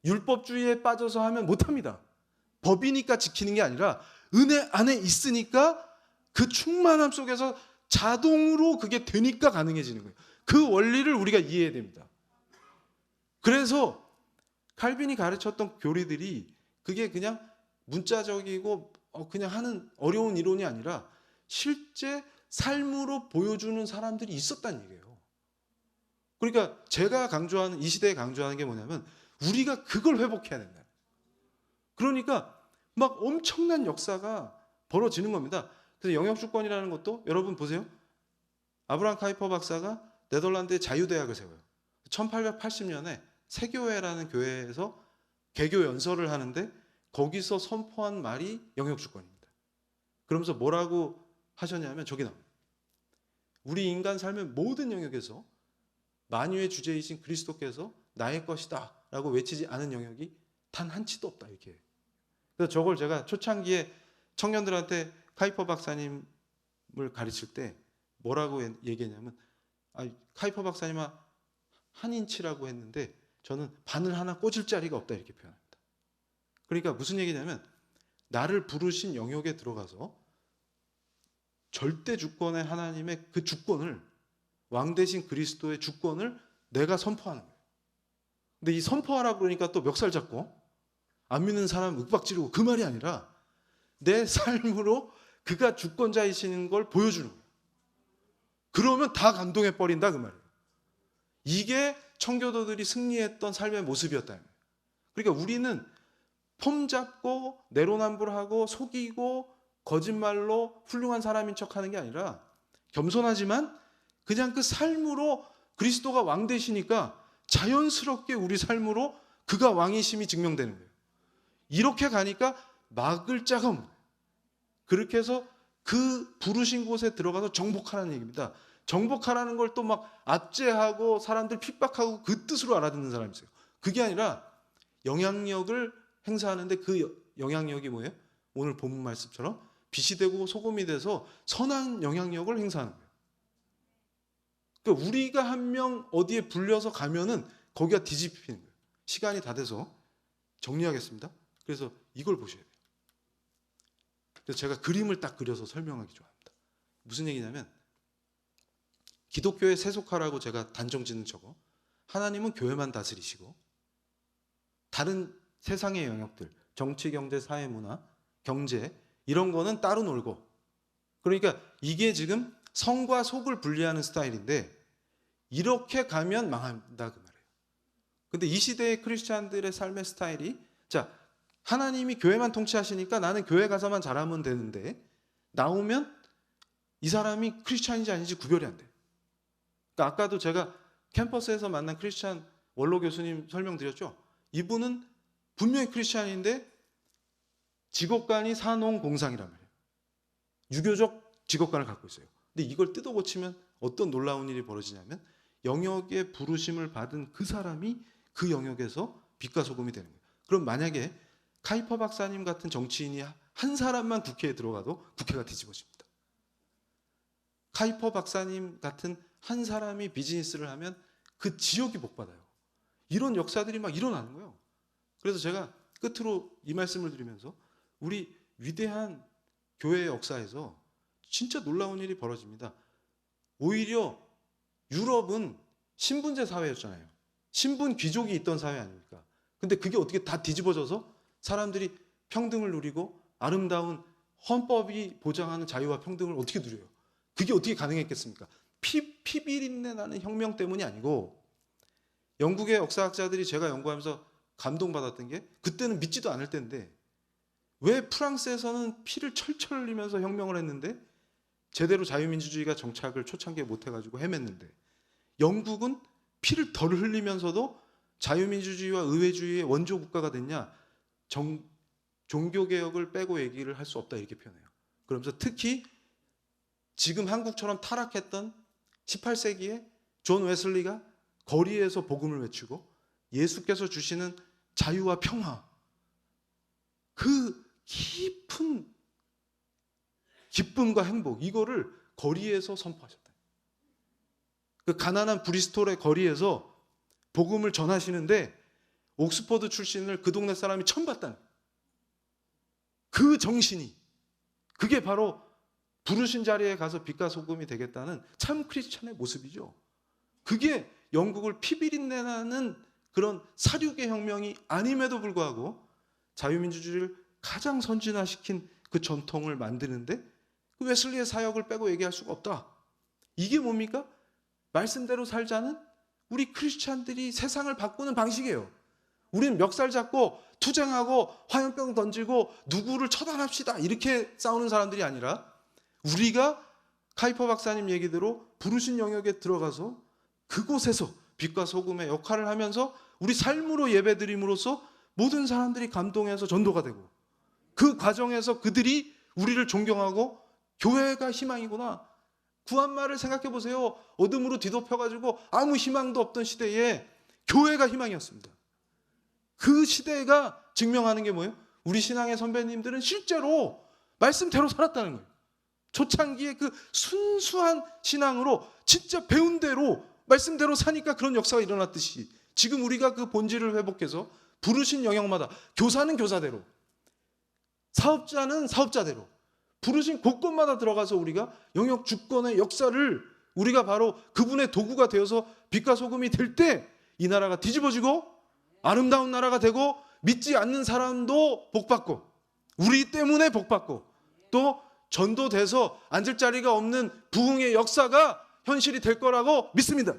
율법주의에 빠져서 하면 못합니다. 법이니까 지키는 게 아니라 은혜 안에 있으니까 그 충만함 속에서 자동으로 그게 되니까 가능해지는 거예요. 그 원리를 우리가 이해해야 됩니다. 그래서 칼빈이 가르쳤던 교리들이 그게 그냥 문자적이고 그냥 하는 어려운 이론이 아니라 실제 삶으로 보여주는 사람들이 있었다는 얘기예요. 그러니까 제가 강조하는, 이 시대에 강조하는 게 뭐냐면 우리가 그걸 회복해야 된다. 그러니까 막 엄청난 역사가 벌어지는 겁니다. 그래서 영역주권이라는 것도 여러분 보세요. 아브라함 카이퍼 박사가 네덜란드의 자유대학을 세워요. 1880년에 세교회라는 교회에서 개교 연설을 하는데 거기서 선포한 말이 영역주권입니다. 그러면서 뭐라고 하셨냐면 저기 나옵니다. 우리 인간 삶의 모든 영역에서 만유의 주제이신 그리스도께서 나의 것이다 라고 외치지 않은 영역이 단 한 치도 없다 이렇게. 그래서 저걸 제가 초창기에 청년들한테 카이퍼 박사님을 가르칠 때 뭐라고 얘기했냐면 카이퍼 박사님아 한 인치라고 했는데 저는 바늘 하나 꽂을 자리가 없다 이렇게 표현합니다. 그러니까 무슨 얘기냐면 나를 부르신 영역에 들어가서 절대 주권의 하나님의 그 주권을, 왕 대신 그리스도의 주권을 내가 선포하는 거예요. 근데 이 선포하라고 그러니까 또 멱살 잡고 안 믿는 사람 윽박지르고 그 말이 아니라 내 삶으로 그가 주권자이시는 걸 보여주는 거예요. 그러면 다 감동해 버린다 그 말이에요. 이게 청교도들이 승리했던 삶의 모습이었다. 그러니까 우리는 폼 잡고 내로남불하고 속이고 거짓말로 훌륭한 사람인 척하는 게 아니라 겸손하지만 그냥 그 삶으로 그리스도가 왕 되시니까 자연스럽게 우리 삶으로 그가 왕이심이 증명되는 거예요. 이렇게 가니까 막을 자가 없는 거예요. 그렇게 해서 그 부르신 곳에 들어가서 정복하라는 얘기입니다. 정복하라는 걸 또 막 압제하고 사람들 핍박하고 그 뜻으로 알아듣는 사람이 있어요. 그게 아니라 영향력을 행사하는데 그 영향력이 뭐예요? 오늘 본문 말씀처럼 빛이 되고 소금이 돼서 선한 영향력을 행사하는 거예요. 그러니까 우리가 한 명 어디에 불려서 가면은 거기가 뒤집히는 거예요. 시간이 다 돼서 정리하겠습니다. 그래서 이걸 보셔야 돼요. 그래서 제가 그림을 딱 그려서 설명하기 좋아합니다. 무슨 얘기냐면 기독교에 세속화라고 제가 단정 짓는 저거, 하나님은 교회만 다스리시고 다른 세상의 영역들, 정치, 경제, 사회, 문화, 경제 이런 거는 따로 놀고, 그러니까 이게 지금 성과 속을 분리하는 스타일인데 이렇게 가면 망한다 그 말이에요. 근데 이 시대의 크리스찬들의 삶의 스타일이 자, 하나님이 교회만 통치하시니까 나는 교회 가서만 잘하면 되는데 나오면 이 사람이 크리스찬인지 아닌지 구별이 안 돼요. 그러니까 아까도 제가 캠퍼스에서 만난 크리스찬 원로 교수님 설명드렸죠. 이분은 분명히 크리스찬인데 직업관이 산업공상이란 말이에요. 유교적 직업관을 갖고 있어요. 근데 이걸 뜯어고치면 어떤 놀라운 일이 벌어지냐면 영역의 부르심을 받은 그 사람이 그 영역에서 빛과 소금이 되는 거예요. 그럼 만약에 카이퍼 박사님 같은 정치인이 한 사람만 국회에 들어가도 국회가 뒤집어집니다. 카이퍼 박사님 같은 한 사람이 비즈니스를 하면 그 지역이 복받아요. 이런 역사들이 막 일어나는 거예요. 그래서 제가 끝으로 이 말씀을 드리면서 우리 위대한 교회의 역사에서 진짜 놀라운 일이 벌어집니다. 오히려 유럽은 신분제 사회였잖아요. 신분 귀족이 있던 사회 아닙니까? 근데 그게 어떻게 다 뒤집어져서 사람들이 평등을 누리고 아름다운 헌법이 보장하는 자유와 평등을 어떻게 누려요? 그게 어떻게 가능했겠습니까? 피비린내 나는 혁명 때문이 아니고, 영국의 역사학자들이 제가 연구하면서 감동받았던 게, 그때는 믿지도 않을 때인데 왜 프랑스에서는 피를 철철 흘리면서 혁명을 했는데 제대로 자유민주주의가 정착을 초창기에 못해가지고 헤맸는데, 영국은 피를 덜 흘리면서도 자유민주주의와 의회주의의 원조 국가가 됐냐? 종교개혁을 빼고 얘기를 할 수 없다, 이렇게 표현해요. 그러면서 특히 지금 한국처럼 타락했던 18세기에 존 웨슬리가 거리에서 복음을 외치고 예수께서 주시는 자유와 평화, 그 깊은 기쁨과 행복, 이거를 거리에서 선포하셨다. 그 가난한 브리스톨의 거리에서 복음을 전하시는데 옥스퍼드 출신을 그 동네 사람이 처음 봤다는, 그 정신이, 그게 바로 부르신 자리에 가서 빛과 소금이 되겠다는 참 크리스찬의 모습이죠. 그게 영국을 피비린내 나는 그런 사륙의 혁명이 아님에도 불구하고 자유민주주의를 가장 선진화시킨 그 전통을 만드는데 그 웨슬리의 사역을 빼고 얘기할 수가 없다. 이게 뭡니까? 말씀대로 살자는 우리 크리스찬들이 세상을 바꾸는 방식이에요. 우리는 멱살 잡고 투쟁하고 화염병 던지고 누구를 처단합시다, 이렇게 싸우는 사람들이 아니라, 우리가 카이퍼 박사님 얘기대로 부르신 영역에 들어가서 그곳에서 빛과 소금의 역할을 하면서 우리 삶으로 예배드림으로써 모든 사람들이 감동해서 전도가 되고, 그 과정에서 그들이 우리를 존경하고 교회가 희망이구나. 구한말을 생각해 보세요. 어둠으로 뒤덮여가지고 아무 희망도 없던 시대에 교회가 희망이었습니다. 그 시대가 증명하는 게 뭐예요? 우리 신앙의 선배님들은 실제로 말씀대로 살았다는 거예요. 초창기에 그 순수한 신앙으로 진짜 배운 대로 말씀대로 사니까 그런 역사가 일어났듯이, 지금 우리가 그 본질을 회복해서 부르신 영역마다, 교사는 교사대로, 사업자는 사업자대로, 부르신 곳곳마다 들어가서 우리가 영역 주권의 역사를, 우리가 바로 그분의 도구가 되어서 빛과 소금이 될 때 이 나라가 뒤집어지고 아름다운 나라가 되고, 믿지 않는 사람도 복받고 우리 때문에 복받고 또 전도돼서 앉을 자리가 없는 부흥의 역사가 현실이 될 거라고 믿습니다.